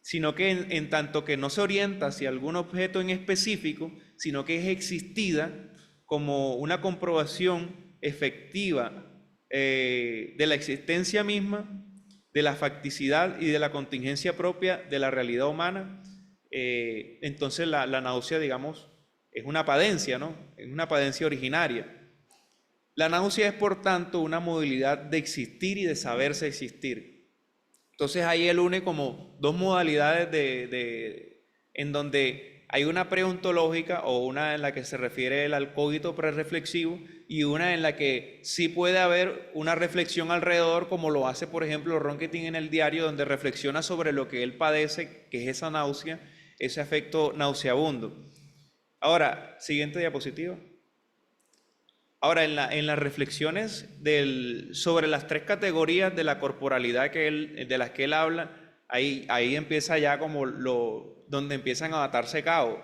sino que en tanto que no se orienta hacia algún objeto en específico, sino que es existida como una comprobación efectiva de la existencia misma, de la facticidad y de la contingencia propia de la realidad humana. Entonces la náusea, digamos, es una padencia, ¿no? Es una padencia originaria. La náusea es, por tanto, una modalidad de existir y de saberse existir. Entonces ahí él une como dos modalidades en donde hay una preontológica o una en la que se refiere el al cogito prerreflexivo y una en la que sí puede haber una reflexión alrededor, como lo hace, por ejemplo, Ronquetín en el diario, donde reflexiona sobre lo que él padece, que es esa náusea, ese afecto nauseabundo. Ahora, siguiente diapositiva. Ahora, en las reflexiones sobre las tres categorías de la corporalidad de las que él habla, ahí empieza ya como donde empiezan a atarse cabos.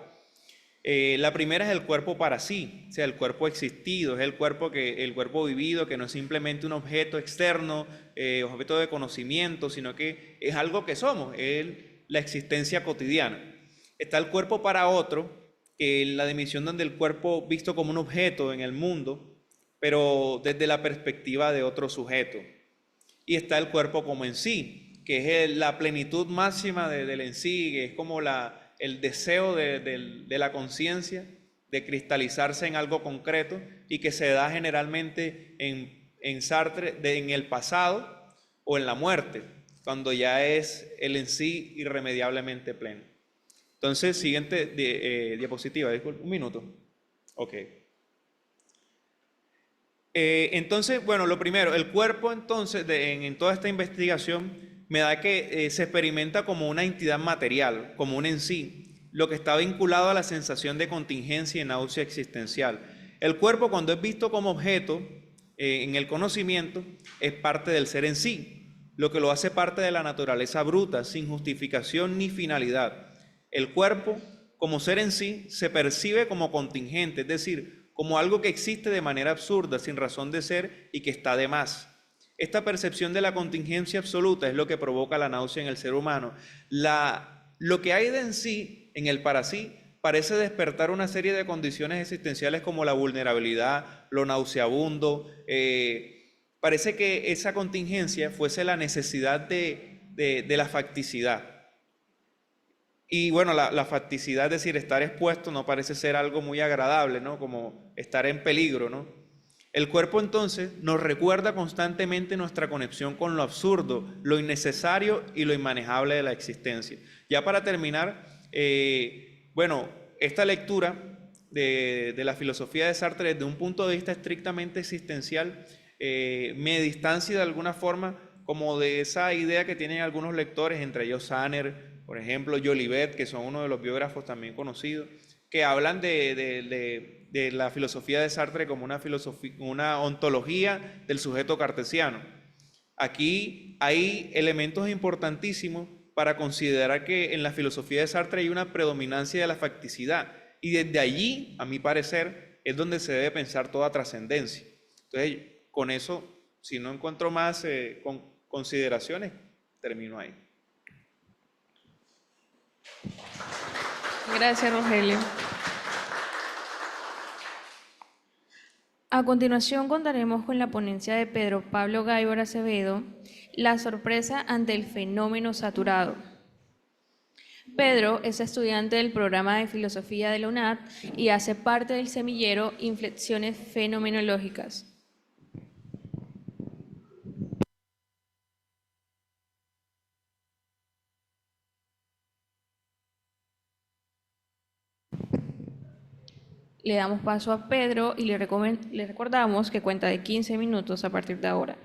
La primera es el cuerpo para sí, o sea, el cuerpo existido, es el cuerpo vivido, que no es simplemente un objeto externo, objeto de conocimiento, sino que es algo que somos, es la existencia cotidiana. Está el cuerpo para otro, que es la dimensión donde el cuerpo visto como un objeto en el mundo, pero desde la perspectiva de otro sujeto. Y está el cuerpo como en sí, que es la plenitud máxima del en sí, que es como el deseo de la conciencia de cristalizarse en algo concreto y que se da generalmente en Sartre en el pasado o en la muerte, cuando ya es el en sí irremediablemente pleno. Entonces, siguiente diapositiva, disculpe, un minuto. Ok. Entonces, bueno, lo primero, el cuerpo entonces en toda esta investigación me da que se experimenta como una entidad material, como un en sí, lo que está vinculado a la sensación de contingencia y náusea existencial. El cuerpo, cuando es visto como objeto en el conocimiento, es parte del ser en sí, lo que lo hace parte de la naturaleza bruta, sin justificación ni finalidad. El cuerpo, como ser en sí, se percibe como contingente, es decir, como algo que existe de manera absurda, sin razón de ser y que está de más. Esta percepción de la contingencia absoluta es lo que provoca la náusea en el ser humano. Lo que hay de en sí, en el para sí, parece despertar una serie de condiciones existenciales como la vulnerabilidad, lo nauseabundo. Parece que esa contingencia fuese la necesidad de la facticidad. Y bueno, la facticidad, es decir, estar expuesto no parece ser algo muy agradable, ¿no? Como estar en peligro, ¿no? El cuerpo entonces nos recuerda constantemente nuestra conexión con lo absurdo, lo innecesario y lo inmanejable de la existencia. Ya para terminar, bueno, esta lectura de la filosofía de Sartre desde un punto de vista estrictamente existencial me distancia de alguna forma como de esa idea que tienen algunos lectores, entre ellos Saner, por ejemplo, Jolivet, que son uno de los biógrafos también conocidos, que hablan de la filosofía de Sartre como una ontología del sujeto cartesiano. Aquí hay elementos importantísimos para considerar que en la filosofía de Sartre hay una predominancia de la facticidad y desde allí, a mi parecer, es donde se debe pensar toda trascendencia. Entonces, con eso, si no encuentro más consideraciones, termino ahí. Gracias, Rogelio. A continuación contaremos con la ponencia de Pedro Pablo Gaibor Acevedo, La sorpresa ante el fenómeno saturado. Pedro es estudiante del programa de filosofía de la UNAD y hace parte del semillero Inflexiones Fenomenológicas. Le damos paso a Pedro y le recordamos que cuenta de 15 minutos a partir de ahora.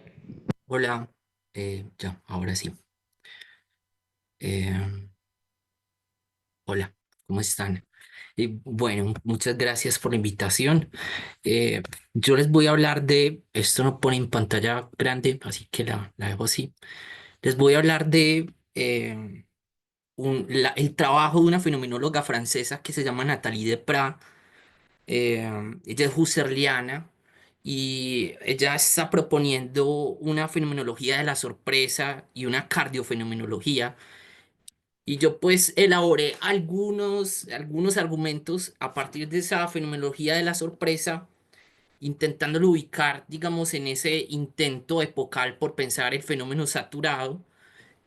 Hola, ya, ahora sí. Eh, hola, ¿cómo están? Bueno, muchas gracias por la invitación. Yo les voy a hablar esto no pone en pantalla grande, así que la dejo así. Les voy a hablar de el trabajo de una fenomenóloga francesa que se llama Nathalie Desprat. Ella es husserliana y ella está proponiendo una fenomenología de la sorpresa y una cardiofenomenología. Y yo pues elaboré algunos argumentos a partir de esa fenomenología de la sorpresa, intentándolo ubicar, digamos, en ese intento epocal por pensar el fenómeno saturado,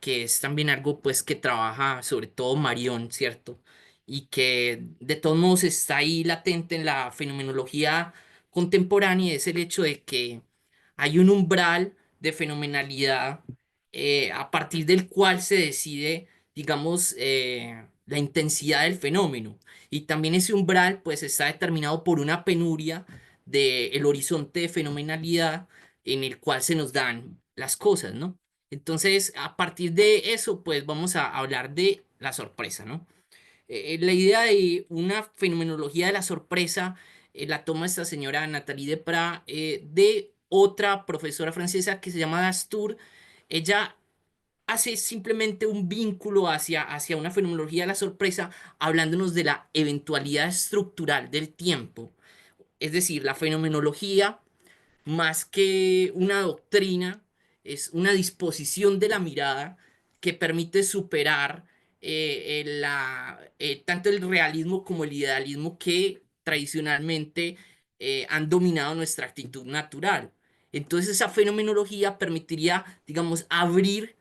que es también algo pues que trabaja sobre todo Marion, ¿cierto? Y que de todos modos está ahí latente en la fenomenología contemporánea, es el hecho de que hay un umbral de fenomenalidad a partir del cual se decide, digamos, la intensidad del fenómeno. Y también ese umbral pues está determinado por una penuria del horizonte de fenomenalidad en el cual se nos dan las cosas, ¿no? Entonces, a partir de eso, pues vamos a hablar de la sorpresa, ¿no? La idea de una fenomenología de la sorpresa la toma esta señora Nathalie Desprat de otra profesora francesa que se llama Dastur. Ella hace simplemente un vínculo hacia una fenomenología de la sorpresa, hablándonos de la eventualidad estructural del tiempo. Es decir, la fenomenología más que una doctrina, es una disposición de la mirada que permite superar tanto el realismo como el idealismo que tradicionalmente han dominado nuestra actitud natural. Entonces esa fenomenología permitiría, digamos, abrir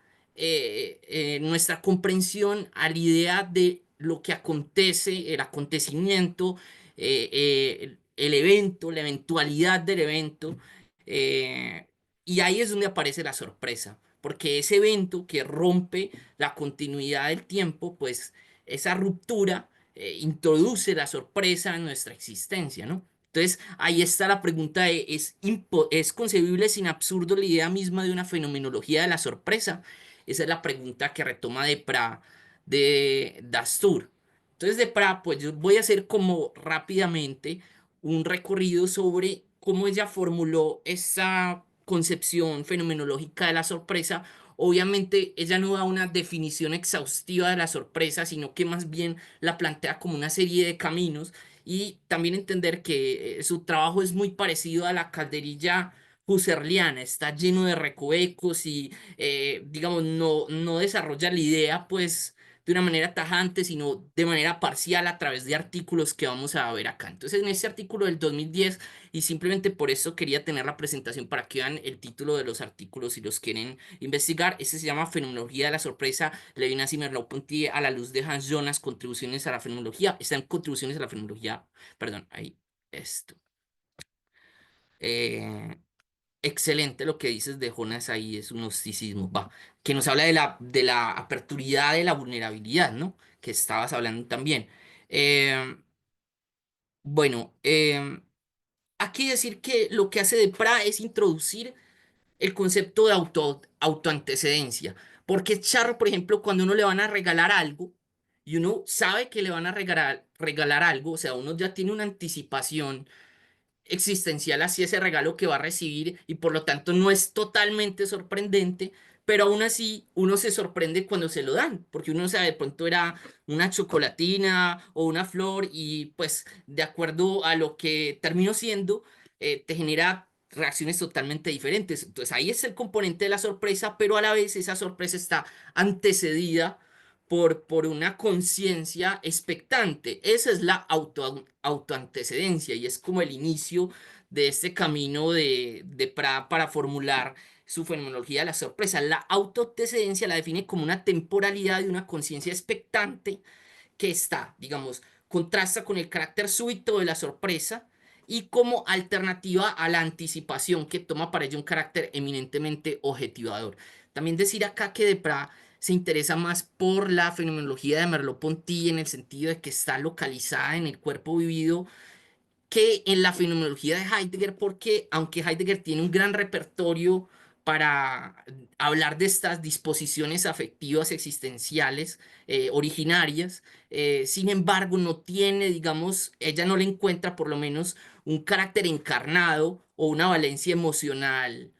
nuestra comprensión a la idea de lo que acontece, el acontecimiento, el evento, la eventualidad del evento, eh, y ahí es donde aparece la sorpresa, porque ese evento que rompe la continuidad del tiempo, pues esa ruptura introduce la sorpresa en nuestra existencia, ¿no? Entonces, ahí está la pregunta de, ¿es concebible sin absurdo la idea misma de una fenomenología de la sorpresa? Esa es la pregunta que retoma de Dastur. Entonces, pues yo voy a hacer como rápidamente un recorrido sobre cómo ella formuló esa concepción fenomenológica de la sorpresa. Obviamente, ella no da una definición exhaustiva de la sorpresa, sino que más bien la plantea como una serie de caminos y también entender que su trabajo es muy parecido a la calderilla husserliana, está lleno de recovecos y, digamos, no desarrolla la idea, pues, de una manera tajante, sino de manera parcial a través de artículos que vamos a ver acá. Entonces, en este artículo del 2010, y simplemente por eso quería tener la presentación para que vean el título de los artículos si los quieren investigar. Este se llama Fenomenología de la sorpresa, Levinas y Merleau-Ponty a la luz de Hans Jonas, contribuciones a la fenomenología. Están contribuciones a la fenomenología, perdón, ahí, esto. Eh, Excelente lo que dices de Jonas ahí, es un gnosticismo, va, que nos habla de la aperturidad, de la vulnerabilidad, ¿no? Que estabas hablando también. Eh, bueno, aquí decir que lo que hace Deprat es introducir el concepto de autoantecedencia. Porque es charro, por ejemplo, cuando uno le van a regalar algo y uno sabe que le van a regalar algo, o sea, uno ya tiene una anticipación existencial hacia ese regalo que va a recibir y por lo tanto no es totalmente sorprendente, pero aún así uno se sorprende cuando se lo dan, porque uno sabe, de pronto era una chocolatina o una flor y pues de acuerdo a lo que terminó siendo, te genera reacciones totalmente diferentes. Entonces ahí es el componente de la sorpresa, pero a la vez esa sorpresa está antecedida por una conciencia expectante. Esa es la autoantecedencia y es como el inicio de este camino de para formular su fenomenología de la sorpresa. La autoantecedencia la define como una temporalidad de una conciencia expectante que está, digamos, contrasta con el carácter súbito de la sorpresa y como alternativa a la anticipación que toma para ello un carácter eminentemente objetivador. También decir acá que Deprat se interesa más por la fenomenología de Merleau-Ponty en el sentido de que está localizada en el cuerpo vivido que en la fenomenología de Heidegger, porque aunque Heidegger tiene un gran repertorio para hablar de estas disposiciones afectivas existenciales originarias, sin embargo no tiene, digamos, ella no le encuentra por lo menos un carácter encarnado o una valencia emocional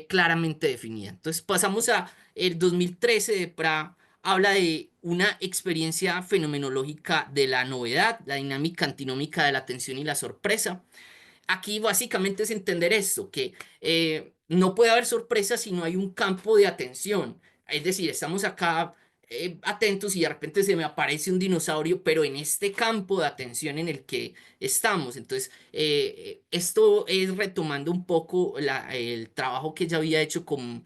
claramente definida. Entonces pasamos a el 2013 de Pra habla de una experiencia fenomenológica de la novedad, la dinámica antinómica de la atención y la sorpresa. Aquí básicamente es entender esto, que no puede haber sorpresa si no hay un campo de atención. Es decir, estamos acá atentos y de repente se me aparece un dinosaurio, pero en este campo de atención en el que estamos. Entonces, esto es retomando un poco el trabajo que ya había hecho con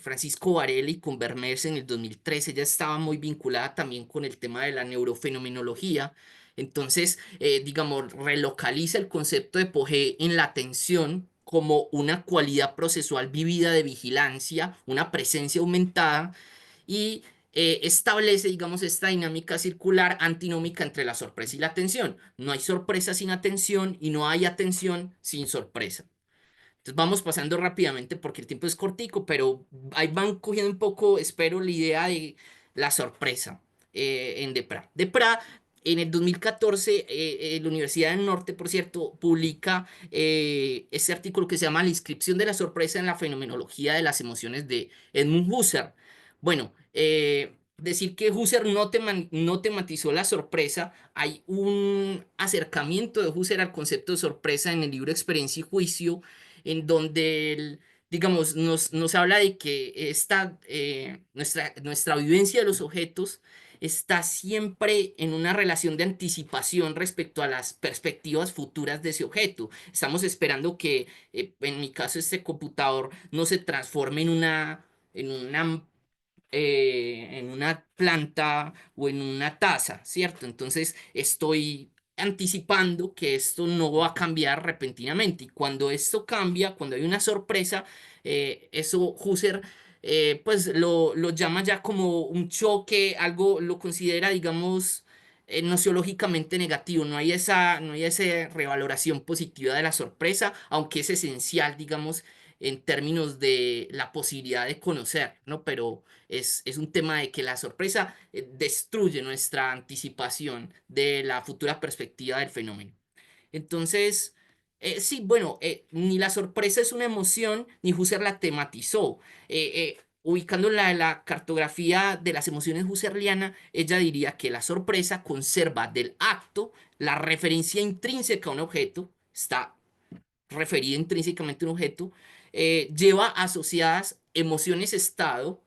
Francisco Varela y con Vermeers en el 2013. Ella estaba muy vinculada también con el tema de la neurofenomenología. Entonces, digamos, relocaliza el concepto de Poge en la atención como una cualidad procesual vivida de vigilancia, una presencia aumentada y establece, digamos, esta dinámica circular antinómica entre la sorpresa y la atención. No hay sorpresa sin atención y no hay atención sin sorpresa. Entonces vamos pasando rápidamente porque el tiempo es cortico, pero ahí van cogiendo un poco, espero, la idea de la sorpresa en Deprat. Deprat, en el 2014, la Universidad del Norte, por cierto, publica este artículo que se llama La inscripción de la sorpresa en la fenomenología de las emociones de Edmund Husserl. Bueno, decir que Husserl no tematizó la sorpresa, hay un acercamiento de Husserl al concepto de sorpresa en el libro Experiencia y Juicio, en donde digamos, nos habla de que nuestra vivencia de los objetos está siempre en una relación de anticipación respecto a las perspectivas futuras de ese objeto. Estamos esperando que, en mi caso, este computador no se transforme en una planta o en una taza, ¿cierto? Entonces estoy anticipando que esto no va a cambiar repentinamente. Y cuando esto cambia, cuando hay una sorpresa, eso Husserl pues lo llama ya como un choque, algo lo considera, digamos, nociológicamente negativo. No hay esa revaloración positiva de la sorpresa, aunque es esencial, digamos, en términos de la posibilidad de conocer, ¿no? Pero es un tema de que la sorpresa destruye nuestra anticipación de la futura perspectiva del fenómeno. Entonces, sí, bueno, ni la sorpresa es una emoción, ni Husserl la tematizó. Ubicando la cartografía de las emociones husserliana, ella diría que la sorpresa conserva del acto la referencia intrínseca a un objeto, está referida intrínsecamente a un objeto, lleva asociadas emociones estado,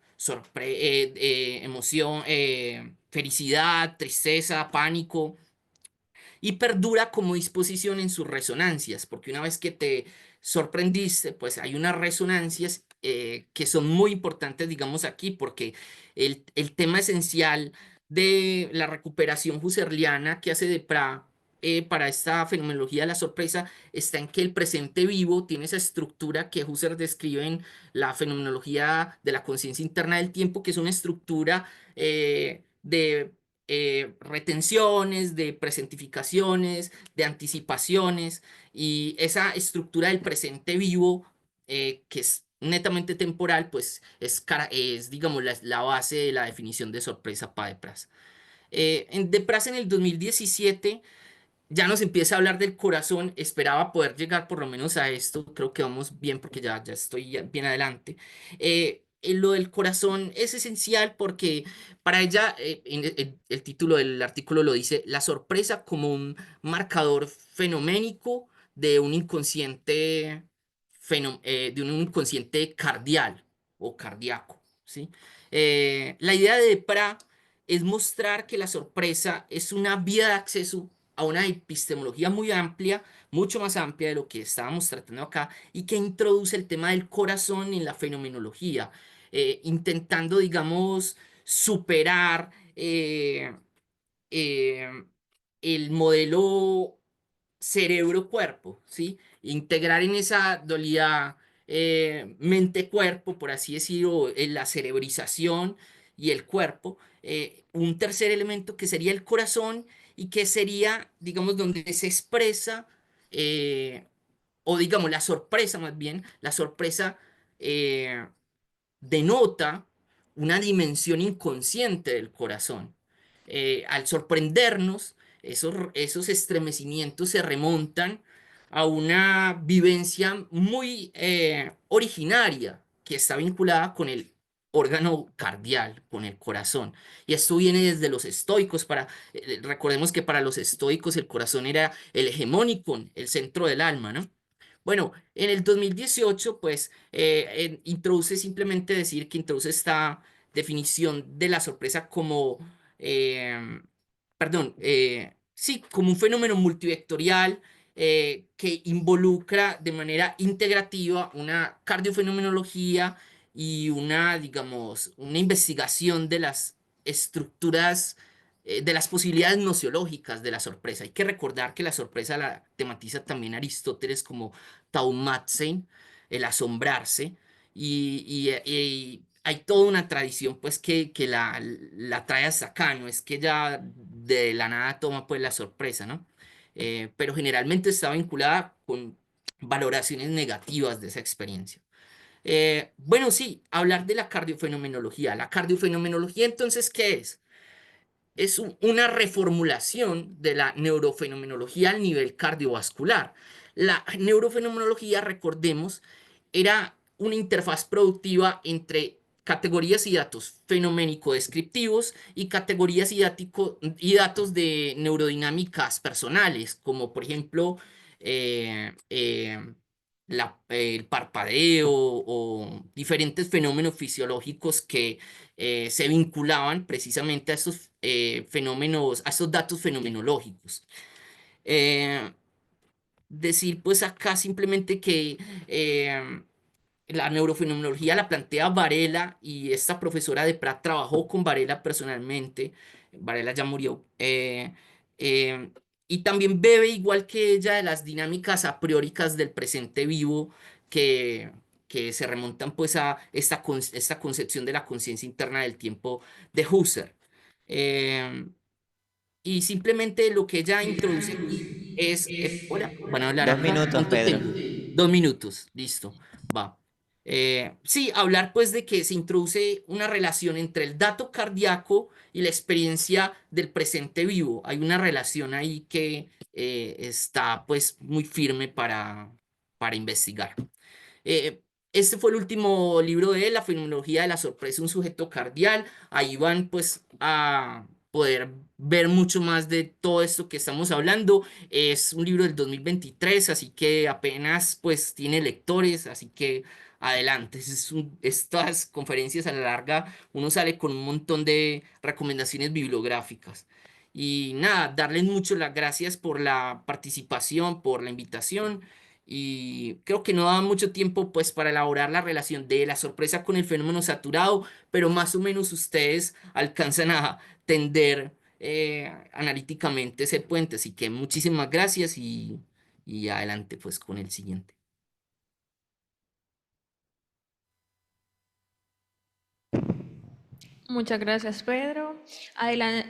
emoción, felicidad, tristeza, pánico, y perdura como disposición en sus resonancias, porque una vez que te sorprendiste, pues hay unas resonancias que son muy importantes, digamos aquí, porque el tema esencial de la recuperación husserliana que hace Deprat para esta fenomenología de la sorpresa está en que el presente vivo tiene esa estructura que Husserl describe en la fenomenología de la conciencia interna del tiempo, que es una estructura de retenciones, de presentificaciones, de anticipaciones, y esa estructura del presente vivo, que es netamente temporal, pues es digamos, la base de la definición de sorpresa para Depras. En Depras en el 2017 ya nos empieza a hablar del corazón. Esperaba poder llegar por lo menos a esto. Creo que vamos bien porque ya estoy bien adelante. En lo del corazón es esencial porque para ella, el título del artículo lo dice, la sorpresa como un marcador fenoménico de un inconsciente, de un inconsciente cardial o cardíaco, ¿sí? La idea de Deprat es mostrar que la sorpresa es una vía de acceso a una epistemología muy amplia, mucho más amplia de lo que estábamos tratando acá, y que introduce el tema del corazón en la fenomenología, intentando, digamos, superar eh, el modelo cerebro-cuerpo, ¿sí? Integrar en esa dualidad mente-cuerpo, por así decirlo, en la cerebrización y el cuerpo, un tercer elemento que sería el corazón y que sería, digamos, donde se expresa, o digamos, la sorpresa más bien, la sorpresa eh, denota una dimensión inconsciente del corazón. Al sorprendernos, esos estremecimientos se remontan a una vivencia muy originaria que está vinculada con el órgano cardial, con el corazón. Y esto viene desde los estoicos. Recordemos que para los estoicos el corazón era el hegemónico, el centro del alma, ¿no? Bueno, en el 2018, pues, introduce simplemente decir que introduce esta definición de la sorpresa como, perdón, sí, como un fenómeno multivectorial que involucra de manera integrativa una cardiofenomenología y una, digamos, una investigación de las estructuras, de las posibilidades nociológicas de la sorpresa. Hay que recordar que la sorpresa la tematiza también Aristóteles como taumatzein, el asombrarse, y hay toda una tradición pues que la trae hasta acá, no es que ya de la nada toma pues la sorpresa, ¿no? Pero generalmente está vinculada con valoraciones negativas de esa experiencia. Bueno, sí, hablar de la cardiofenomenología. La cardiofenomenología, entonces, ¿qué es? Es una reformulación de la neurofenomenología al nivel cardiovascular. La neurofenomenología, recordemos, era una interfaz productiva entre categorías y datos fenoménico-descriptivos y categorías y datos de neurodinámicas personales, como por ejemplo el parpadeo o diferentes fenómenos fisiológicos que se vinculaban precisamente a estos fenómenos, a estos datos fenomenológicos. Eh, Decir pues acá simplemente que la neurofenomenología la plantea Varela, y esta profesora de Prat trabajó con Varela personalmente. Varela ya murió. Eh, y también bebe, igual que ella, de las dinámicas a prióricas del presente vivo que, que se remontan pues a esta concepción de la conciencia interna del tiempo de Husserl. Eh, y simplemente lo que ella introduce aquí es, hola, van a hablar Dos acá, minutos, ¿cuánto Pedro. tengo? 2 minutos, listo, va. Sí, hablar pues de que se introduce una relación entre el dato cardíaco y la experiencia del presente vivo. Hay una relación ahí que está pues muy firme para investigar. Eh, este fue el último libro de él, La fenomenología de la sorpresa, un sujeto cardial. Ahí van pues a poder ver mucho más de todo esto que estamos hablando. Es un libro del 2023, así que apenas pues tiene lectores, así que adelante. Estas conferencias a la larga uno sale con un montón de recomendaciones bibliográficas. Y nada, darles mucho las gracias por la participación, por la invitación. Y creo que no da mucho tiempo pues para elaborar la relación de la sorpresa con el fenómeno saturado, pero más o menos ustedes alcanzan a tender analíticamente ese puente. Así que muchísimas gracias y adelante pues con el siguiente. Muchas gracias, Pedro.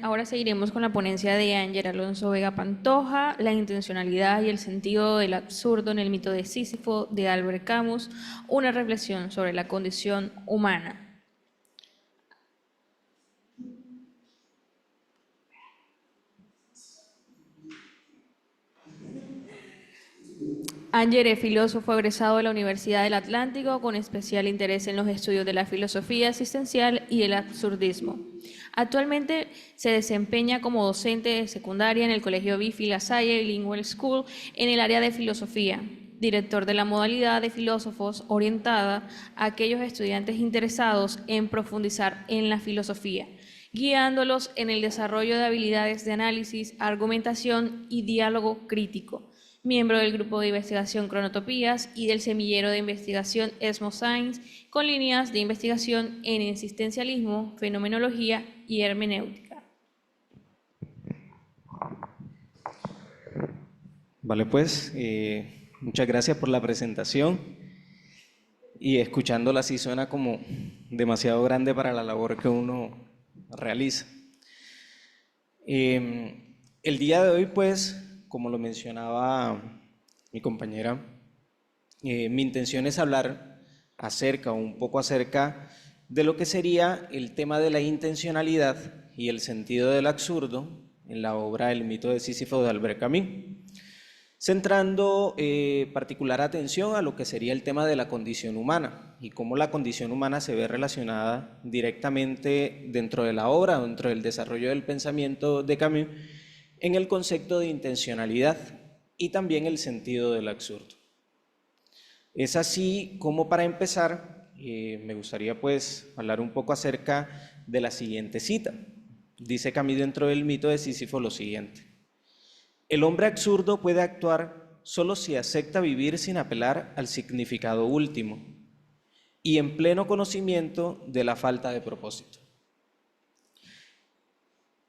Ahora seguiremos con la ponencia de Ángel Alonso Vega Pantoja, la intencionalidad y el sentido del absurdo en el mito de Sísifo de Albert Camus, una reflexión sobre la condición humana. Ángel es filósofo egresado de la Universidad del Atlántico con especial interés en los estudios de la filosofía existencial y el absurdismo. Actualmente se desempeña como docente de secundaria en el Colegio Bifi La Salle Bilingual School en el área de filosofía, director de la modalidad de filósofos orientada a aquellos estudiantes interesados en profundizar en la filosofía, guiándolos en el desarrollo de habilidades de análisis, argumentación y diálogo crítico. Miembro del grupo de investigación Cronotopías y del semillero de investigación ESMO Science, con líneas de investigación en existencialismo, fenomenología y hermenéutica. Vale, pues, muchas gracias por la presentación. Y escuchándola así suena como demasiado grande para la labor que uno realiza. El día de hoy, pues, como lo mencionaba mi compañera, mi intención es hablar un poco acerca de lo que sería el tema de la intencionalidad y el sentido del absurdo en la obra El mito de Sísifo de Albert Camus, centrando particular atención a lo que sería el tema de la condición humana y cómo la condición humana se ve relacionada directamente dentro de la obra, dentro del desarrollo del pensamiento de Camus, en el concepto de intencionalidad y también el sentido del absurdo. Es así como, para empezar, me gustaría pues hablar un poco acerca de la siguiente cita. Dice Camus dentro del mito de Sísifo lo siguiente: el hombre absurdo puede actuar solo si acepta vivir sin apelar al significado último y en pleno conocimiento de la falta de propósito.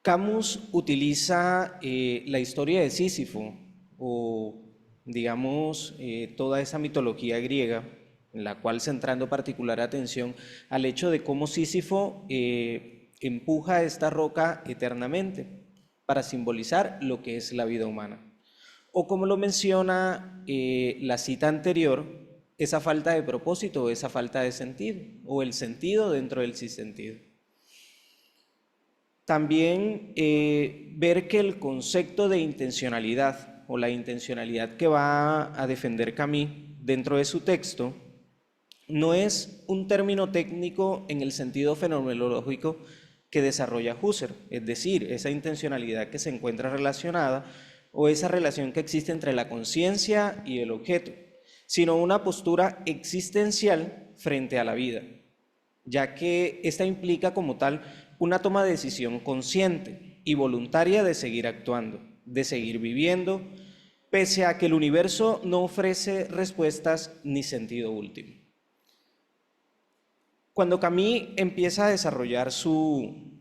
Camus utiliza la historia de Sísifo, o digamos toda esa mitología griega, en la cual centrando particular atención al hecho de cómo Sísifo empuja esta roca eternamente para simbolizar lo que es la vida humana. O como lo menciona la cita anterior, esa falta de propósito o esa falta de sentido, o el sentido dentro del sinsentido. También ver que el concepto de intencionalidad o la intencionalidad que va a defender Camus dentro de su texto no es un término técnico en el sentido fenomenológico que desarrolla Husserl, es decir, esa intencionalidad que se encuentra relacionada o esa relación que existe entre la conciencia y el objeto, sino una postura existencial frente a la vida, ya que esta implica como tal una toma de decisión consciente y voluntaria de seguir actuando, de seguir viviendo, pese a que el universo no ofrece respuestas ni sentido último. Cuando Camus empieza a desarrollar su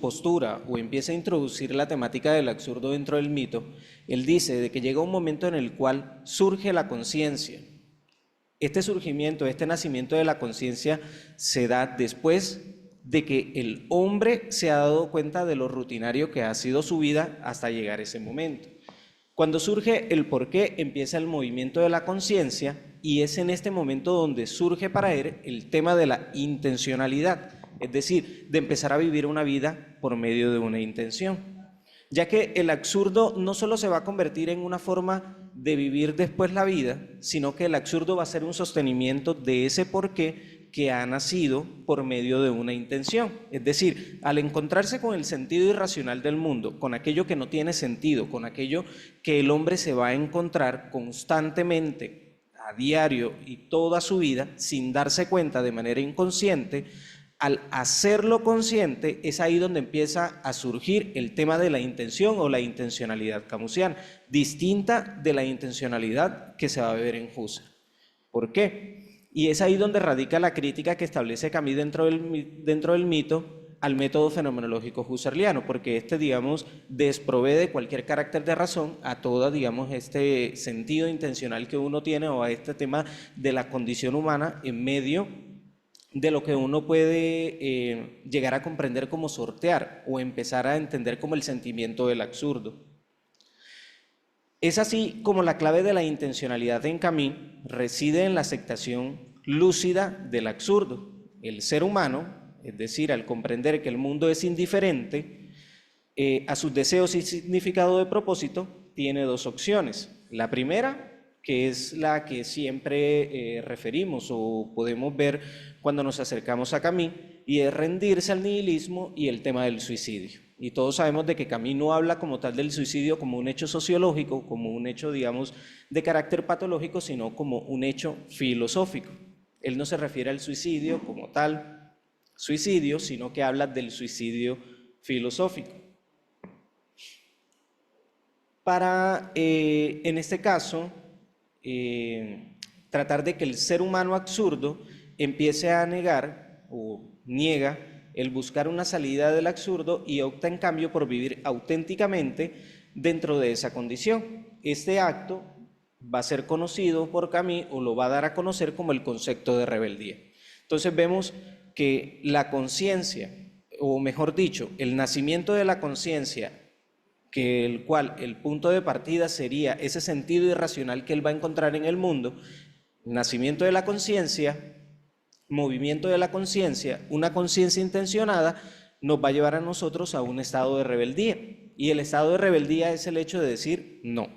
postura o empieza a introducir la temática del absurdo dentro del mito, él dice de que llega un momento en el cual surge la conciencia. Este surgimiento, este nacimiento de la conciencia se da después de que el hombre se ha dado cuenta de lo rutinario que ha sido su vida hasta llegar a ese momento. Cuando surge el porqué, empieza el movimiento de la conciencia y es en este momento donde surge para él el tema de la intencionalidad, es decir, de empezar a vivir una vida por medio de una intención, ya que el absurdo no solo se va a convertir en una forma de vivir después la vida, sino que el absurdo va a ser un sostenimiento de ese porqué que ha nacido por medio de una intención. Es decir, al encontrarse con el sentido irracional del mundo, con aquello que no tiene sentido, con aquello que el hombre se va a encontrar constantemente, a diario y toda su vida, sin darse cuenta de manera inconsciente, al hacerlo consciente, es ahí donde empieza a surgir el tema de la intención o la intencionalidad camusiana, distinta de la intencionalidad que se va a ver en Husserl. ¿Por qué? Y es ahí donde radica la crítica que establece Camus dentro del mito al método fenomenológico husserliano, porque este, digamos, desprovee de cualquier carácter de razón a todo, digamos, este sentido intencional que uno tiene o a este tema de la condición humana en medio de lo que uno puede llegar a comprender como sortear o empezar a entender como el sentimiento del absurdo. Es así como la clave de la intencionalidad en Camus reside en la aceptación lúcida del absurdo. El ser humano, es decir, al comprender que el mundo es indiferente a sus deseos y significado de propósito, tiene dos opciones. La primera, que es la que siempre referimos o podemos ver cuando nos acercamos a Camus, y es rendirse al nihilismo y el tema del suicidio. Y todos sabemos de que Camus no habla como tal del suicidio como un hecho sociológico, como un hecho, digamos, de carácter patológico, sino como un hecho filosófico. Él no se refiere al suicidio como tal suicidio, sino que habla del suicidio filosófico. Para, en este caso, tratar de que el ser humano absurdo empiece a negar o niega el buscar una salida del absurdo y opta en cambio por vivir auténticamente dentro de esa condición. Este acto va a ser conocido por Camus o lo va a dar a conocer como el concepto de rebeldía. Entonces vemos que la conciencia, o mejor dicho, el nacimiento de la conciencia, que el cual el punto de partida sería ese sentido irracional que él va a encontrar en el mundo, nacimiento de la conciencia, movimiento de la conciencia, una conciencia intencionada, nos va a llevar a nosotros a un estado de rebeldía. Y el estado de rebeldía es el hecho de decir no,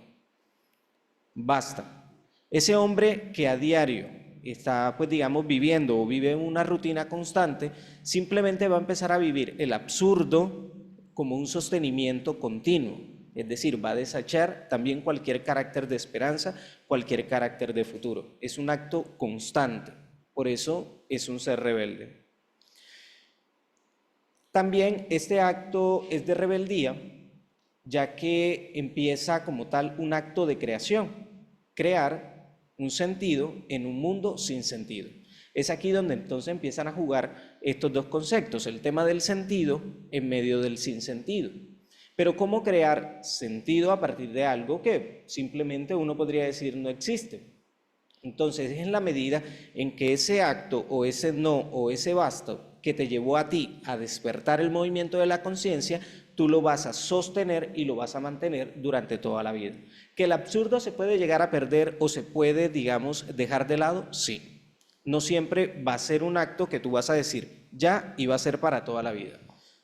basta. Ese hombre que a diario está, pues digamos, viviendo o vive una rutina constante, simplemente va a empezar a vivir el absurdo como un sostenimiento continuo. Es decir, va a desechar también cualquier carácter de esperanza, cualquier carácter de futuro. Es un acto constante. Por eso es un ser rebelde. También este acto es de rebeldía, ya que empieza como tal un acto de creación, crear un sentido en un mundo sin sentido. Es aquí donde entonces empiezan a jugar estos dos conceptos, el tema del sentido en medio del sinsentido. Pero ¿cómo crear sentido a partir de algo que simplemente uno podría decir no existe? Entonces es en la medida en que ese acto o ese no o ese basta que te llevó a ti a despertar el movimiento de la conciencia, tú lo vas a sostener y lo vas a mantener durante toda la vida. ¿Que el absurdo se puede llegar a perder o se puede, digamos, dejar de lado? Sí. No siempre va a ser un acto que tú vas a decir ya y va a ser para toda la vida.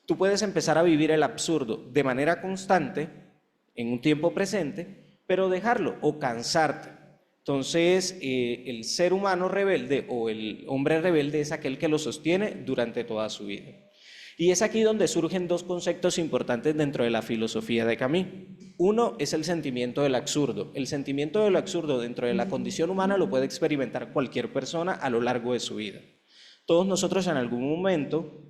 Tú puedes empezar a vivir el absurdo de manera constante, en un tiempo presente, pero dejarlo o cansarte. Entonces, el ser humano rebelde o el hombre rebelde es aquel que lo sostiene durante toda su vida. Y es aquí donde surgen dos conceptos importantes dentro de la filosofía de Camus. Uno es el sentimiento del absurdo. El sentimiento del absurdo dentro de la condición humana lo puede experimentar cualquier persona a lo largo de su vida. Todos nosotros en algún momento,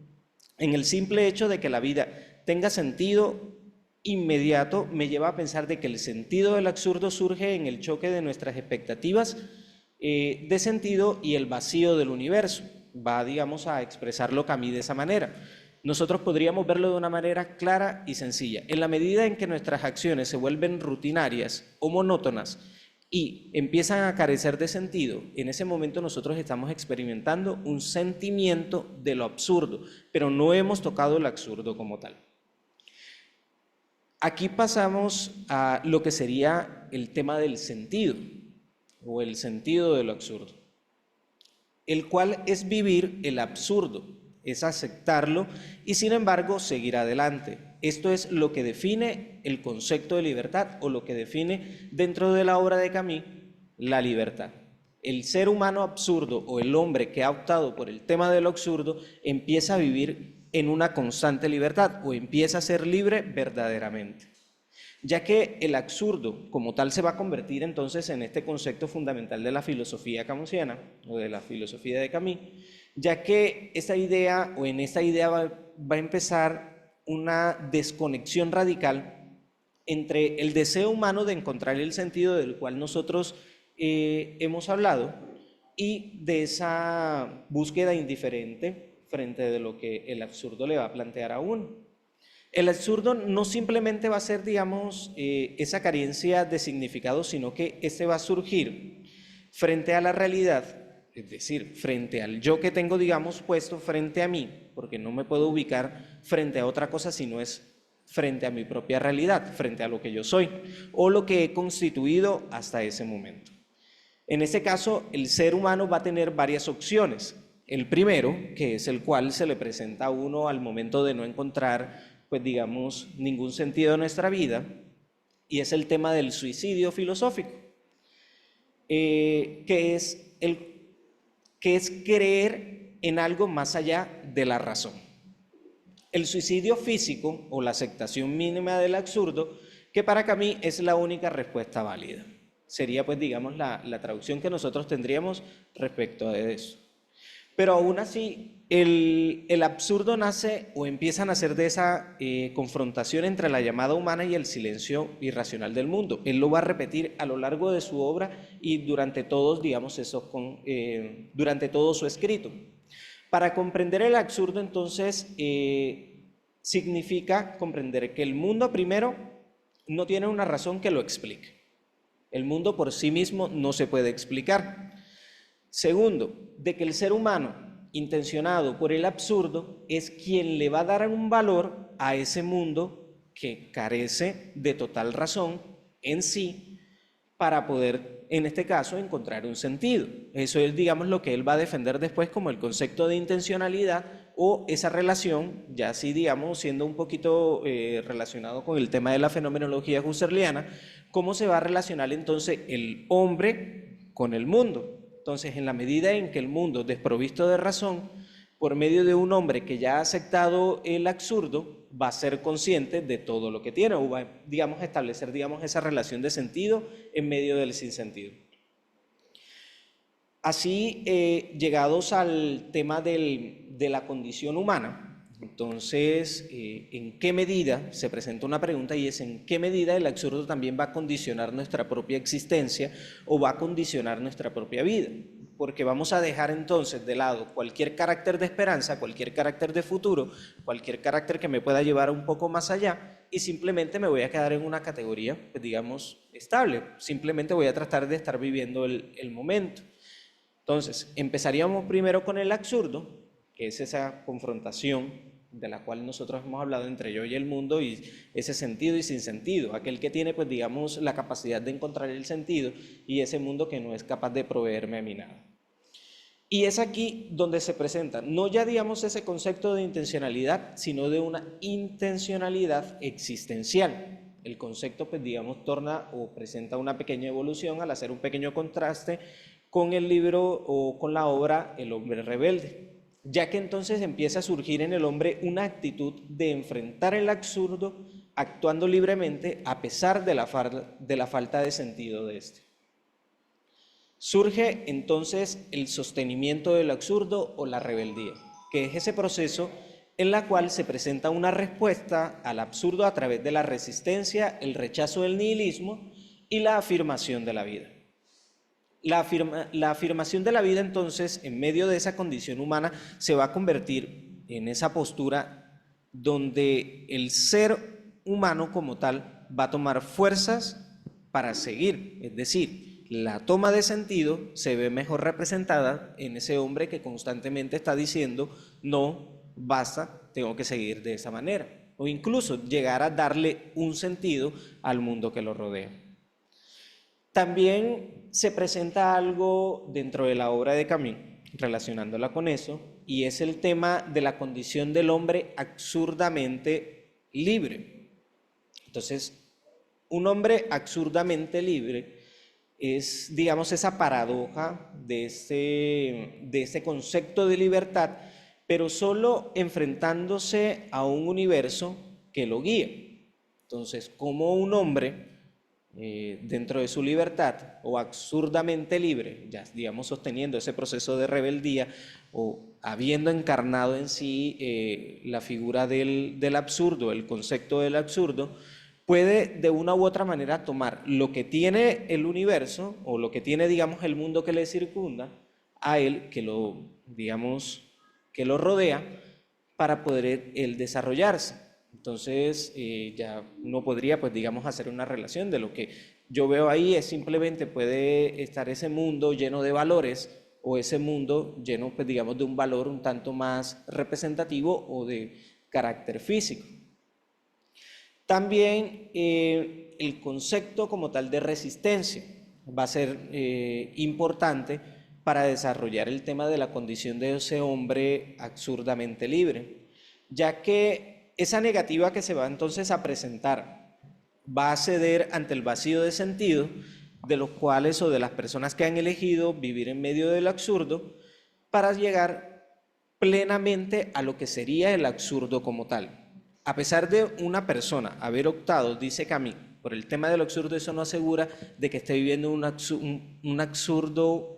en el simple hecho de que la vida tenga sentido inmediato, me lleva a pensar de que el sentido del absurdo surge en el choque de nuestras expectativas de sentido y el vacío del universo. Va, digamos, a expresarlo Camus de esa manera. Nosotros podríamos verlo de una manera clara y sencilla. En la medida en que nuestras acciones se vuelven rutinarias o monótonas y empiezan a carecer de sentido, en ese momento nosotros estamos experimentando un sentimiento de lo absurdo, pero no hemos tocado el absurdo como tal. Aquí pasamos a lo que sería el tema del sentido, o el sentido de lo absurdo, el cual es vivir el absurdo, es aceptarlo y sin embargo seguir adelante. Esto es lo que define el concepto de libertad o lo que define dentro de la obra de Camus la libertad. El ser humano absurdo o el hombre que ha optado por el tema de lo absurdo empieza a vivir en una constante libertad o empieza a ser libre verdaderamente, ya que el absurdo como tal se va a convertir entonces en este concepto fundamental de la filosofía camusiana o de la filosofía de Camus, ya que esta idea o en esta idea va a empezar una desconexión radical entre el deseo humano de encontrar el sentido del cual nosotros hemos hablado y de esa búsqueda indiferente, frente de lo que el absurdo le va a plantear a uno. El absurdo no simplemente va a ser, digamos, esa carencia de significado, sino que este va a surgir frente a la realidad, es decir, frente al yo que tengo, digamos, puesto frente a mí, porque no me puedo ubicar frente a otra cosa si no es frente a mi propia realidad, frente a lo que yo soy, o lo que he constituido hasta ese momento. En este caso, el ser humano va a tener varias opciones. El primero, que es el cual se le presenta a uno al momento de no encontrar, pues digamos, ningún sentido en nuestra vida, y es el tema del suicidio filosófico, que es creer en algo más allá de la razón. El suicidio físico o la aceptación mínima del absurdo, que para mí es la única respuesta válida. Sería, pues, digamos, la traducción que nosotros tendríamos respecto a eso. Pero aún así, el absurdo nace o empieza a nacer de esa confrontación entre la llamada humana y el silencio irracional del mundo. Él lo va a repetir a lo largo de su obra y durante todos, digamos, durante todo su escrito. Para comprender el absurdo, entonces, significa comprender que el mundo, primero, no tiene una razón que lo explique. El mundo por sí mismo no se puede explicar. Segundo, de que el ser humano, intencionado por el absurdo, es quien le va a dar un valor a ese mundo que carece de total razón en sí para poder, en este caso, encontrar un sentido. Eso es, digamos, lo que él va a defender después como el concepto de intencionalidad o esa relación, ya así, digamos, siendo un poquito relacionado con el tema de la fenomenología husserliana, cómo se va a relacionar entonces el hombre con el mundo. Entonces, en la medida en que el mundo, desprovisto de razón, por medio de un hombre que ya ha aceptado el absurdo, va a ser consciente de todo lo que tiene, o va, digamos, a establecer, digamos, esa relación de sentido en medio del sinsentido. Así, llegados al tema de la condición humana, entonces, ¿en qué medida, se presenta una pregunta y es en qué medida el absurdo también va a condicionar nuestra propia existencia o va a condicionar nuestra propia vida? Porque vamos a dejar entonces de lado cualquier carácter de esperanza, cualquier carácter de futuro, cualquier carácter que me pueda llevar un poco más allá y simplemente me voy a quedar en una categoría, pues, digamos, estable. Simplemente voy a tratar de estar viviendo el momento. Entonces, empezaríamos primero con el absurdo, que es esa confrontación de la cual nosotros hemos hablado entre yo y el mundo, y ese sentido y sin sentido, aquel que tiene, pues, digamos, la capacidad de encontrar el sentido y ese mundo que no es capaz de proveerme a mí nada. Y es aquí donde se presenta, no ya, digamos, ese concepto de intencionalidad, sino de una intencionalidad existencial. El concepto, pues, digamos, torna o presenta una pequeña evolución al hacer un pequeño contraste con el libro o con la obra El hombre rebelde, ya que entonces empieza a surgir en el hombre una actitud de enfrentar el absurdo actuando libremente a pesar de la falta de sentido de este. Surge entonces el sostenimiento del absurdo o la rebeldía, que es ese proceso en la cual se presenta una respuesta al absurdo a través de la resistencia, el rechazo del nihilismo y la afirmación de la vida. La afirmación de la vida, entonces, en medio de esa condición humana, se va a convertir en esa postura donde el ser humano como tal va a tomar fuerzas para seguir, es decir, la toma de sentido se ve mejor representada en ese hombre que constantemente está diciendo, no, basta, tengo que seguir de esa manera, o incluso llegar a darle un sentido al mundo que lo rodea. También se presenta algo dentro de la obra de Camus, relacionándola con eso, y es el tema de la condición del hombre absurdamente libre. Entonces, un hombre absurdamente libre es, digamos, esa paradoja de este concepto de libertad, pero solo enfrentándose a un universo que lo guía. Entonces, como un hombre dentro de su libertad o absurdamente libre, ya digamos sosteniendo ese proceso de rebeldía o habiendo encarnado en sí la figura del absurdo, el concepto del absurdo, puede de una u otra manera tomar lo que tiene el universo o lo que tiene, digamos, el mundo que le circunda a él, que lo, digamos, que lo rodea para poder él desarrollarse. Entonces, ya uno podría, pues digamos, hacer una relación de lo que yo veo ahí es simplemente puede estar ese mundo lleno de valores o ese mundo lleno, pues digamos, de un valor un tanto más representativo o de carácter físico. También el concepto como tal de resistencia va a ser importante para desarrollar el tema de la condición de ese hombre absurdamente libre, ya que esa negativa que se va entonces a presentar va a ceder ante el vacío de sentido de los cuales o de las personas que han elegido vivir en medio del absurdo para llegar plenamente a lo que sería el absurdo como tal. A pesar de una persona haber optado, dice Camus, por el tema del absurdo, eso no asegura de que esté viviendo un absurdo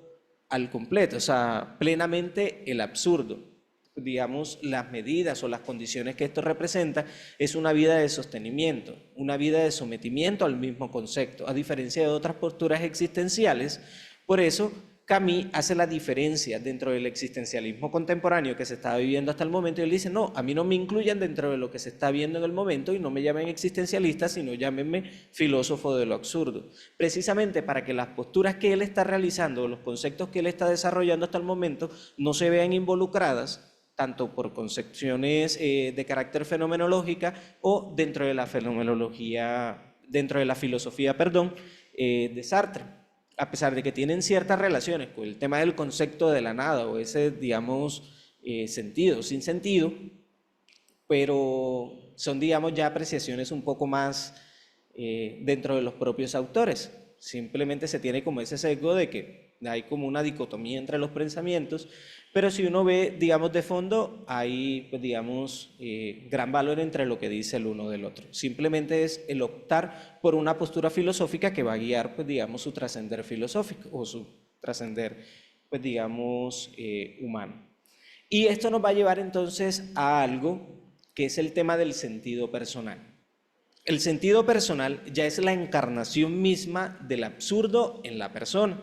al completo, o sea, plenamente el absurdo. Digamos, las medidas o las condiciones que esto representa es una vida de sostenimiento, una vida de sometimiento al mismo concepto, a diferencia de otras posturas existenciales. Por eso, Camus hace la diferencia dentro del existencialismo contemporáneo que se está viviendo hasta el momento y él dice, no, a mí no me incluyan dentro de lo que se está viendo en el momento y no me llamen existencialista, sino llámenme filósofo de lo absurdo. Precisamente para que las posturas que él está realizando, los conceptos que él está desarrollando hasta el momento, no se vean involucradas tanto por concepciones de carácter fenomenológica o dentro de la fenomenología, dentro de la filosofía, perdón, de Sartre. A pesar de que tienen ciertas relaciones con el tema del concepto de la nada o ese, digamos, sentido, sin sentido, pero son, digamos, ya apreciaciones un poco más dentro de los propios autores. Simplemente se tiene como ese sesgo de que hay como una dicotomía entre los pensamientos, pero si uno ve, digamos, de fondo, hay, pues, digamos, gran valor entre lo que dice el uno del otro. Simplemente es el optar por una postura filosófica que va a guiar, pues, digamos, su trascender filosófico o su trascender, pues, digamos, humano. Y esto nos va a llevar entonces a algo que es el tema del sentido personal. El sentido personal ya es la encarnación misma del absurdo en la persona,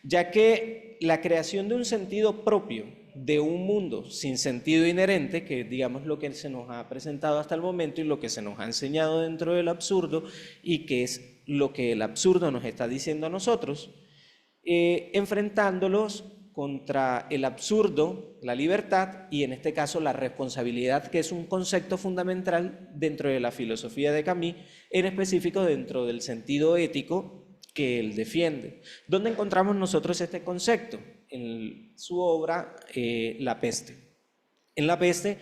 ya que la creación de un sentido propio de un mundo sin sentido inherente, que es, digamos, lo que se nos ha presentado hasta el momento y lo que se nos ha enseñado dentro del absurdo y que es lo que el absurdo nos está diciendo a nosotros, enfrentándolos contra el absurdo, la libertad y en este caso la responsabilidad, que es un concepto fundamental dentro de la filosofía de Camus, en específico dentro del sentido ético que él defiende. ¿Dónde encontramos nosotros este concepto? En su obra La peste. En La peste,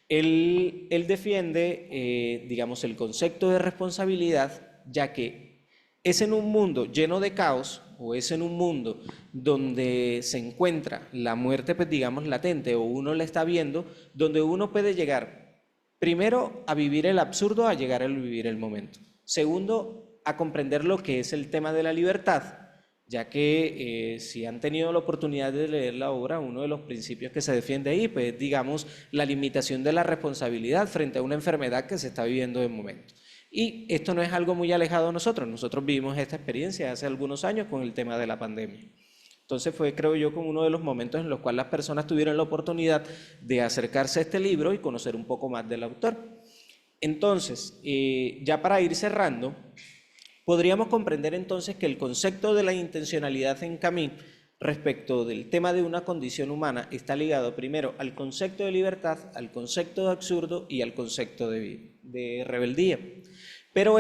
él defiende, digamos, el concepto de responsabilidad, ya que es en un mundo lleno de caos, o es en un mundo donde se encuentra la muerte, pues digamos, latente, o uno la está viendo, donde uno puede llegar, primero, a vivir el absurdo, a llegar a vivir el momento. Segundo, a comprender lo que es el tema de la libertad, ya que si han tenido la oportunidad de leer la obra, uno de los principios que se defiende ahí, pues digamos, la limitación de la responsabilidad frente a una enfermedad que se está viviendo de momento. Y esto no es algo muy alejado de nosotros. Nosotros vivimos esta experiencia hace algunos años con el tema de la pandemia. Entonces fue, creo yo, como uno de los momentos en los cuales las personas tuvieron la oportunidad de acercarse a este libro y conocer un poco más del autor. Entonces, ya para ir cerrando, podríamos comprender entonces que el concepto de la intencionalidad en Camus respecto del tema de una condición humana está ligado primero al concepto de libertad, al concepto de absurdo y al concepto de rebeldía. Pero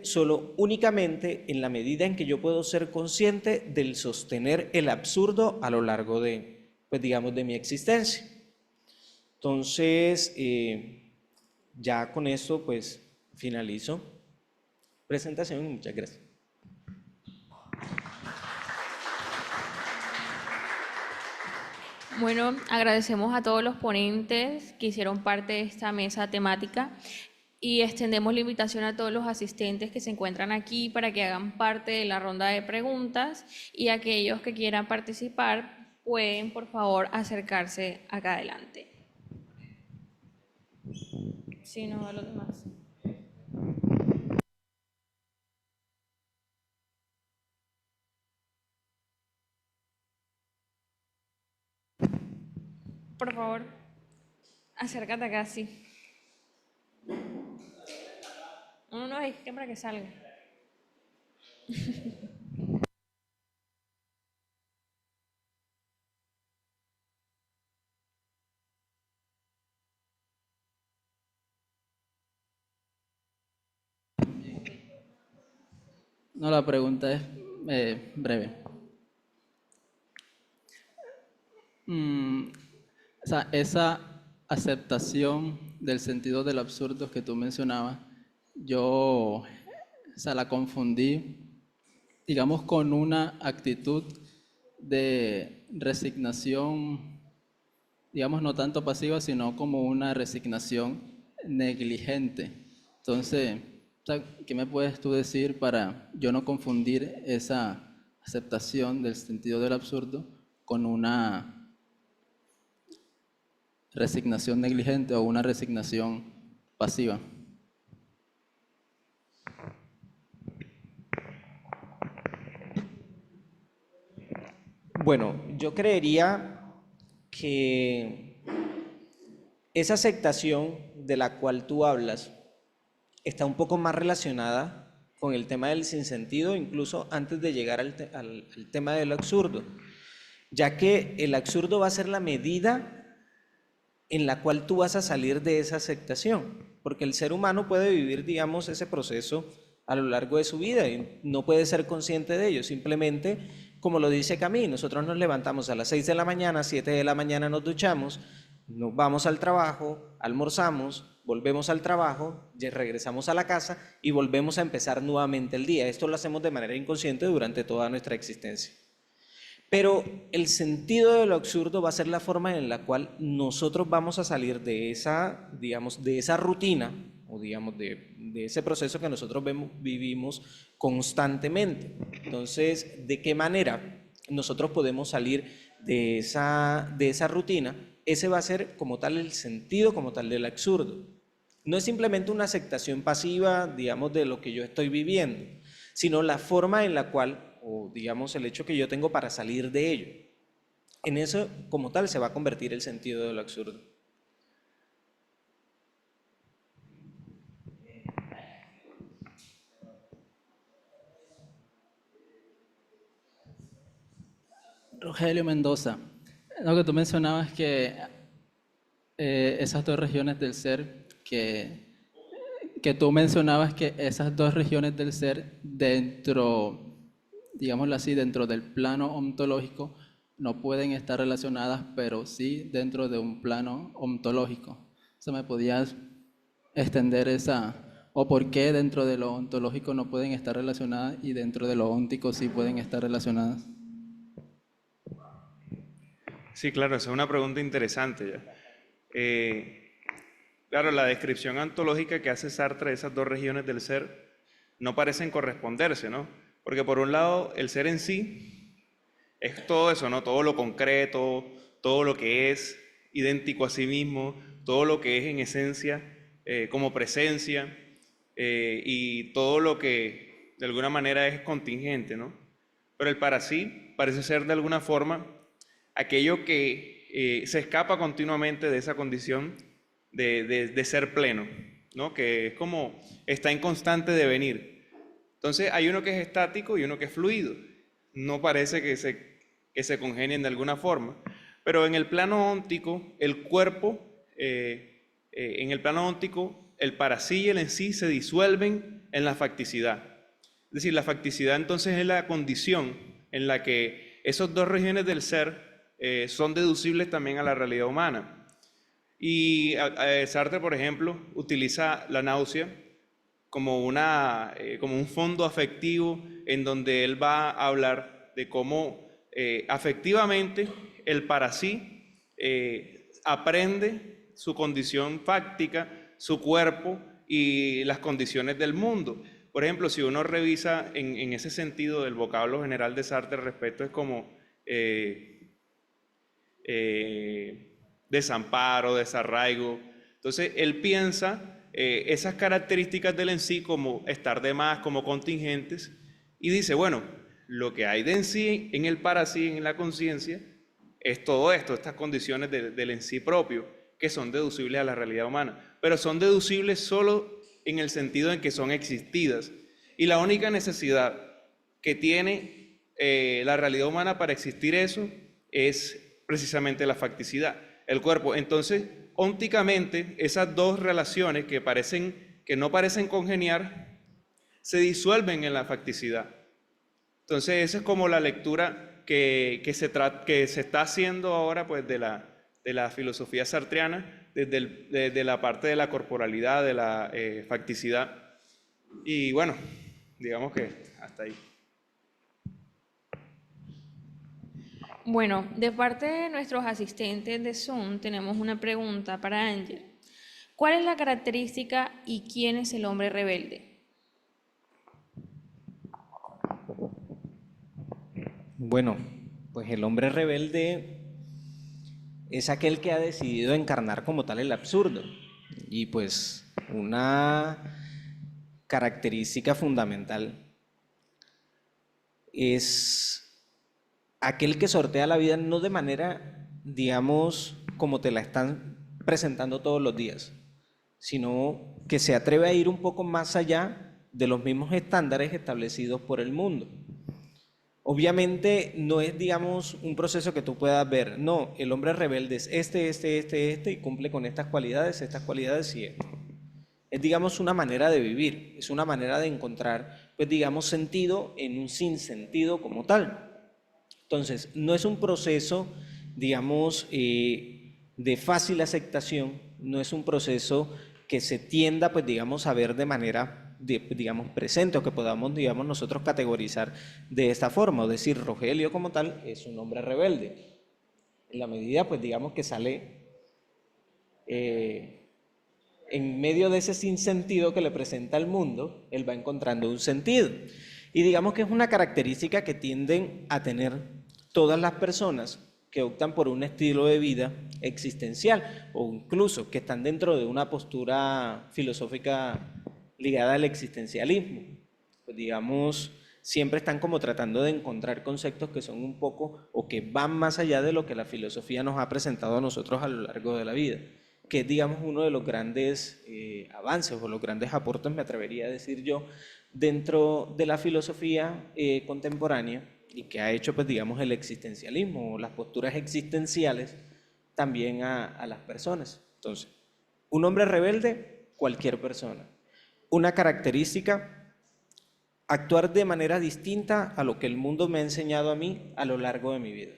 solo únicamente en la medida en que yo puedo ser consciente del sostener el absurdo a lo largo de, pues digamos, de mi existencia. Entonces, ya con esto, pues, finalizo presentación y muchas gracias. Bueno, agradecemos a todos los ponentes que hicieron parte de esta mesa temática y extendemos la invitación a todos los asistentes que se encuentran aquí para que hagan parte de la ronda de preguntas y aquellos que quieran participar pueden, por favor, acercarse acá adelante. Si no, a los demás. Por favor. Acércate acá, sí. No, es que para que salga. No, la pregunta es breve. Mm, o sea, esa aceptación del sentido del absurdo que tú mencionabas, yo, o sea, la confundí, digamos, con una actitud de resignación, digamos, no tanto pasiva, sino como una resignación negligente. Entonces, o sea, ¿qué me puedes tú decir para yo no confundir esa aceptación del sentido del absurdo con una resignación negligente o una resignación pasiva? Bueno, yo creería que esa aceptación de la cual tú hablas está un poco más relacionada con el tema del sinsentido, incluso antes de llegar al tema del absurdo, ya que el absurdo va a ser la medida en la cual tú vas a salir de esa aceptación, porque el ser humano puede vivir, digamos, ese proceso a lo largo de su vida y no puede ser consciente de ello, simplemente, como lo dice Camille, nosotros nos levantamos a las 6 de la mañana, 7 de la mañana nos duchamos, nos vamos al trabajo, almorzamos, volvemos al trabajo, ya regresamos a la casa y volvemos a empezar nuevamente el día. Esto lo hacemos de manera inconsciente durante toda nuestra existencia. Pero el sentido de lo absurdo va a ser la forma en la cual nosotros vamos a salir de esa, digamos, de esa rutina o digamos de ese proceso que nosotros vivimos constantemente. Entonces, ¿de qué manera nosotros podemos salir de esa rutina? Ese va a ser como tal el sentido como tal del absurdo. No es simplemente una aceptación pasiva, digamos, de lo que yo estoy viviendo, sino la forma en la cual o digamos el hecho que yo tengo para salir de ello. En eso como tal se va a convertir el sentido de lo absurdo. Rogelio Mendoza, lo que tú mencionabas que esas dos regiones del ser, que tú mencionabas que esas dos regiones del ser dentro, digámoslo así, dentro del plano ontológico no pueden estar relacionadas, pero sí dentro de un plano ontológico. ¿Se me podías extender esa, o por qué dentro de lo ontológico no pueden estar relacionadas y dentro de lo óntico sí pueden estar relacionadas? Sí, claro, esa es una pregunta interesante ya. Claro, la descripción ontológica que hace Sartre de esas dos regiones del ser no parecen corresponderse, ¿no? Porque por un lado, el ser en sí es todo eso, ¿no? Todo lo concreto, todo lo que es idéntico a sí mismo, todo lo que es en esencia como presencia y todo lo que de alguna manera es contingente, ¿no? Pero el para sí parece ser de alguna forma aquello que se escapa continuamente de esa condición de ser pleno, ¿no? Que es como está en constante devenir. Entonces hay uno que es estático y uno que es fluido. No parece que se congenien de alguna forma, pero en el plano óntico, el cuerpo, en el plano óntico, el para sí y el en sí se disuelven en la facticidad. Es decir, la facticidad entonces es la condición en la que esos dos regiones del ser son deducibles también a la realidad humana. Y Sartre, por ejemplo, utiliza la náusea como un fondo afectivo en donde él va a hablar de cómo afectivamente el para sí aprende su condición fáctica, su cuerpo y las condiciones del mundo. Por ejemplo, si uno revisa en ese sentido del vocablo general de Sartre respecto es como desamparo, desarraigo. Entonces, él piensa esas características del en sí como estar de más, como contingentes, y dice, bueno, lo que hay de en sí, en el para sí, en la conciencia, es todo esto, estas condiciones del en sí propio. que son deducibles a la realidad humana, pero son deducibles solo en el sentido en que son existidas. Y la única necesidad que tiene la realidad humana para existir eso es precisamente la facticidad, el cuerpo. Entonces, ópticamente, esas dos relaciones que no parecen congeniar, se disuelven en la facticidad. Entonces, esa es como la lectura que se está haciendo ahora pues, de la filosofía sartreana, desde la parte de la corporalidad, de la facticidad. Y bueno, digamos que hasta ahí. Bueno, de parte de nuestros asistentes de Zoom tenemos una pregunta para Ángel. ¿Cuál es la característica y quién es el hombre rebelde? Bueno, pues el hombre rebelde es aquel que ha decidido encarnar como tal el absurdo. Y pues una característica fundamental es aquel que sortea la vida no de manera, digamos, como te la están presentando todos los días, sino que se atreve a ir un poco más allá de los mismos estándares establecidos por el mundo. Obviamente no es, digamos, un proceso que tú puedas ver, no, el hombre rebelde es este, y cumple con estas cualidades y esto. Es, digamos, una manera de vivir, es una manera de encontrar, pues, digamos, sentido en un sinsentido como tal. Entonces, no es un proceso, digamos, de fácil aceptación, no es un proceso que se tienda, pues, digamos, a ver de manera, digamos, presente o que podamos, digamos, nosotros categorizar de esta forma, o decir, Rogelio como tal es un hombre rebelde. En la medida, pues, digamos, que sale en medio de ese sinsentido que le presenta al mundo, él va encontrando un sentido. Y digamos que es una característica que tienden a tener todas las personas que optan por un estilo de vida existencial o incluso que están dentro de una postura filosófica ligada al existencialismo. Pues digamos, siempre están como tratando de encontrar conceptos que son un poco o que van más allá de lo que la filosofía nos ha presentado a nosotros a lo largo de la vida, que es, digamos, uno de los grandes avances o los grandes aportes, me atrevería a decir yo, dentro de la filosofía contemporánea y que ha hecho, pues, digamos, el existencialismo o las posturas existenciales también a las personas. Entonces, un hombre rebelde, cualquier persona. Una característica, actuar de manera distinta a lo que el mundo me ha enseñado a mí a lo largo de mi vida.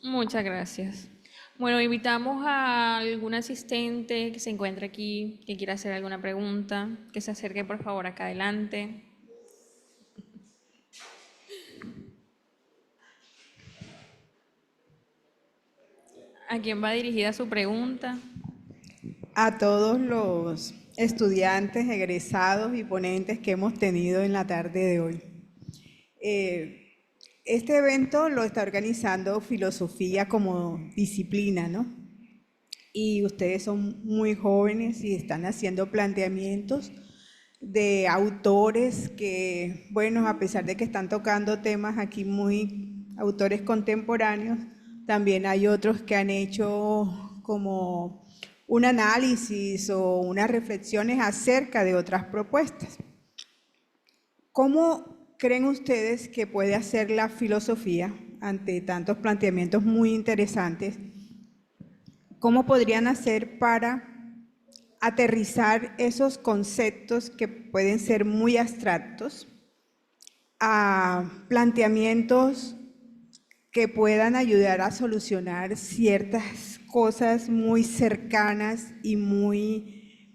Muchas gracias. Bueno, invitamos a algún asistente que se encuentre aquí, que quiera hacer alguna pregunta, que se acerque por favor acá adelante. ¿A quién va dirigida su pregunta? A todos los estudiantes, egresados y ponentes que hemos tenido en la tarde de hoy. Este evento lo está organizando Filosofía como disciplina, ¿no? Y ustedes son muy jóvenes y están haciendo planteamientos de autores que, bueno, a pesar de que están tocando temas aquí muy autores contemporáneos, también hay otros que han hecho como un análisis o unas reflexiones acerca de otras propuestas. ¿Cómo creen ustedes que puede hacer la filosofía ante tantos planteamientos muy interesantes? ¿Cómo podrían hacer para aterrizar esos conceptos que pueden ser muy abstractos a planteamientos que puedan ayudar a solucionar ciertas cosas muy cercanas y muy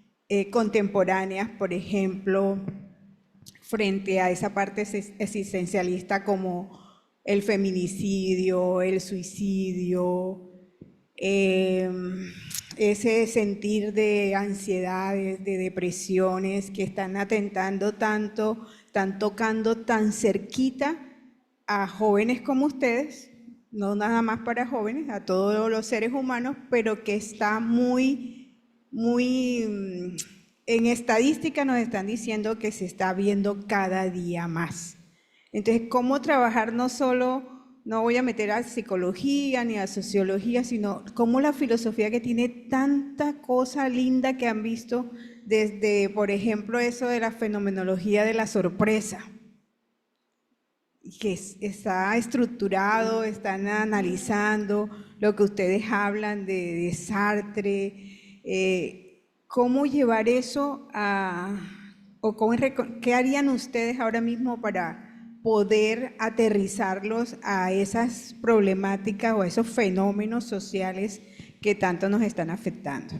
contemporáneas, por ejemplo, frente a esa parte existencialista como el feminicidio, el suicidio, ese sentir de ansiedades, de depresiones que están atentando tanto, están tocando tan cerquita a jóvenes como ustedes, no nada más para jóvenes, a todos los seres humanos, pero que está muy en estadística nos están diciendo que se está viendo cada día más. Entonces, ¿cómo trabajar no solo no voy a meter a psicología ni a sociología, sino cómo la filosofía que tiene tanta cosa linda que han visto desde, por ejemplo, eso de la fenomenología de la sorpresa, que está estructurado, están analizando lo que ustedes hablan de Sartre, cómo llevar eso a, o qué harían ustedes ahora mismo para poder aterrizarlos a esas problemáticas o a esos fenómenos sociales que tanto nos están afectando.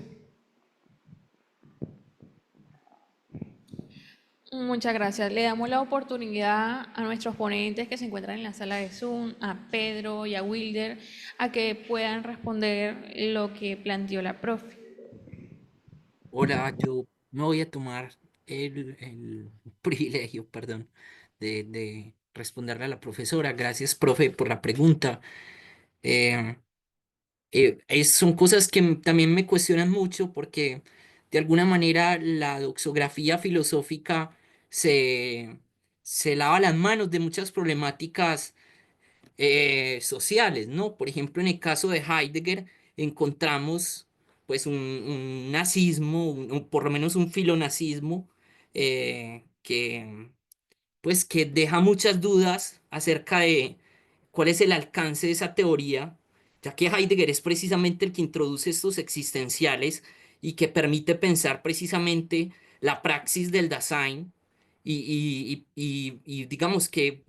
Muchas gracias. Le damos la oportunidad a nuestros ponentes que se encuentran en la sala de Zoom, a Pedro y a Wilder, a que puedan responder lo que planteó la profe. Ahora yo me voy a tomar el privilegio, perdón, de responderle a la profesora. Gracias, profe, por la pregunta. Eh, son cosas que también me cuestionan mucho porque de alguna manera la doxografía filosófica se, se lava las manos de muchas problemáticas sociales, ¿no? Por ejemplo, en el caso de Heidegger encontramos pues un nazismo, por lo menos un filonazismo, que pues que deja muchas dudas acerca de cuál es el alcance de esa teoría, ya que Heidegger es precisamente el que introduce estos existenciales y que permite pensar precisamente la praxis del Dasein y digamos que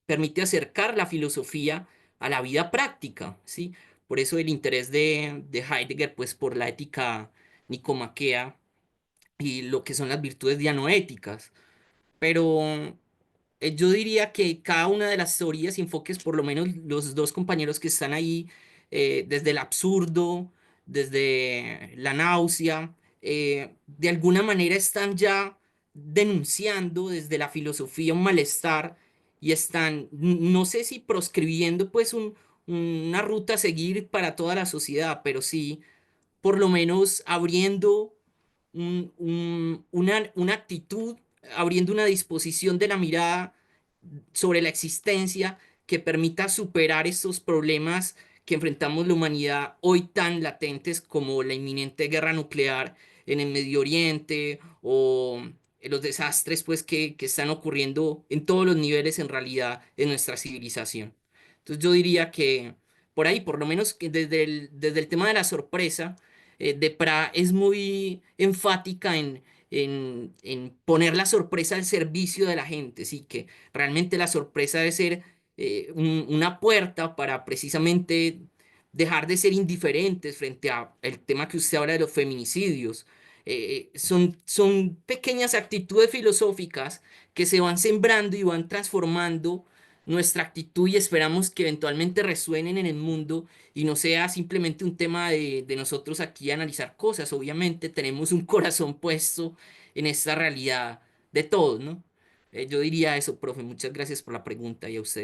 permite acercar la filosofía a la vida práctica, ¿sí? Por eso el interés de Heidegger, pues por la ética nicomaquea y lo que son las virtudes dianoéticas. Pero yo diría que cada una de las teorías y enfoques, por lo menos los dos compañeros que están ahí, desde el absurdo, desde la náusea, de alguna manera están ya denunciando desde la filosofía un malestar y están, no sé si proscribiendo pues una ruta a seguir para toda la sociedad, pero sí por lo menos abriendo una actitud, abriendo una disposición de la mirada sobre la existencia que permita superar estos problemas que enfrentamos la humanidad hoy tan latentes como la inminente guerra nuclear en el Medio Oriente o los desastres pues que están ocurriendo en todos los niveles en realidad en nuestra civilización. Entonces yo diría que por ahí, por lo menos que desde el tema de la sorpresa, Depra es muy enfática en poner la sorpresa al servicio de la gente, sí, que realmente la sorpresa debe ser una puerta para precisamente dejar de ser indiferentes frente a el tema que usted habla de los feminicidios. Son pequeñas actitudes filosóficas que se van sembrando y van transformando nuestra actitud y esperamos que eventualmente resuenen en el mundo y no sea simplemente un tema de nosotros aquí analizar cosas. Obviamente tenemos un corazón puesto en esta realidad de todos, ¿no? Yo diría eso, profe. Muchas gracias por la pregunta y a ustedes.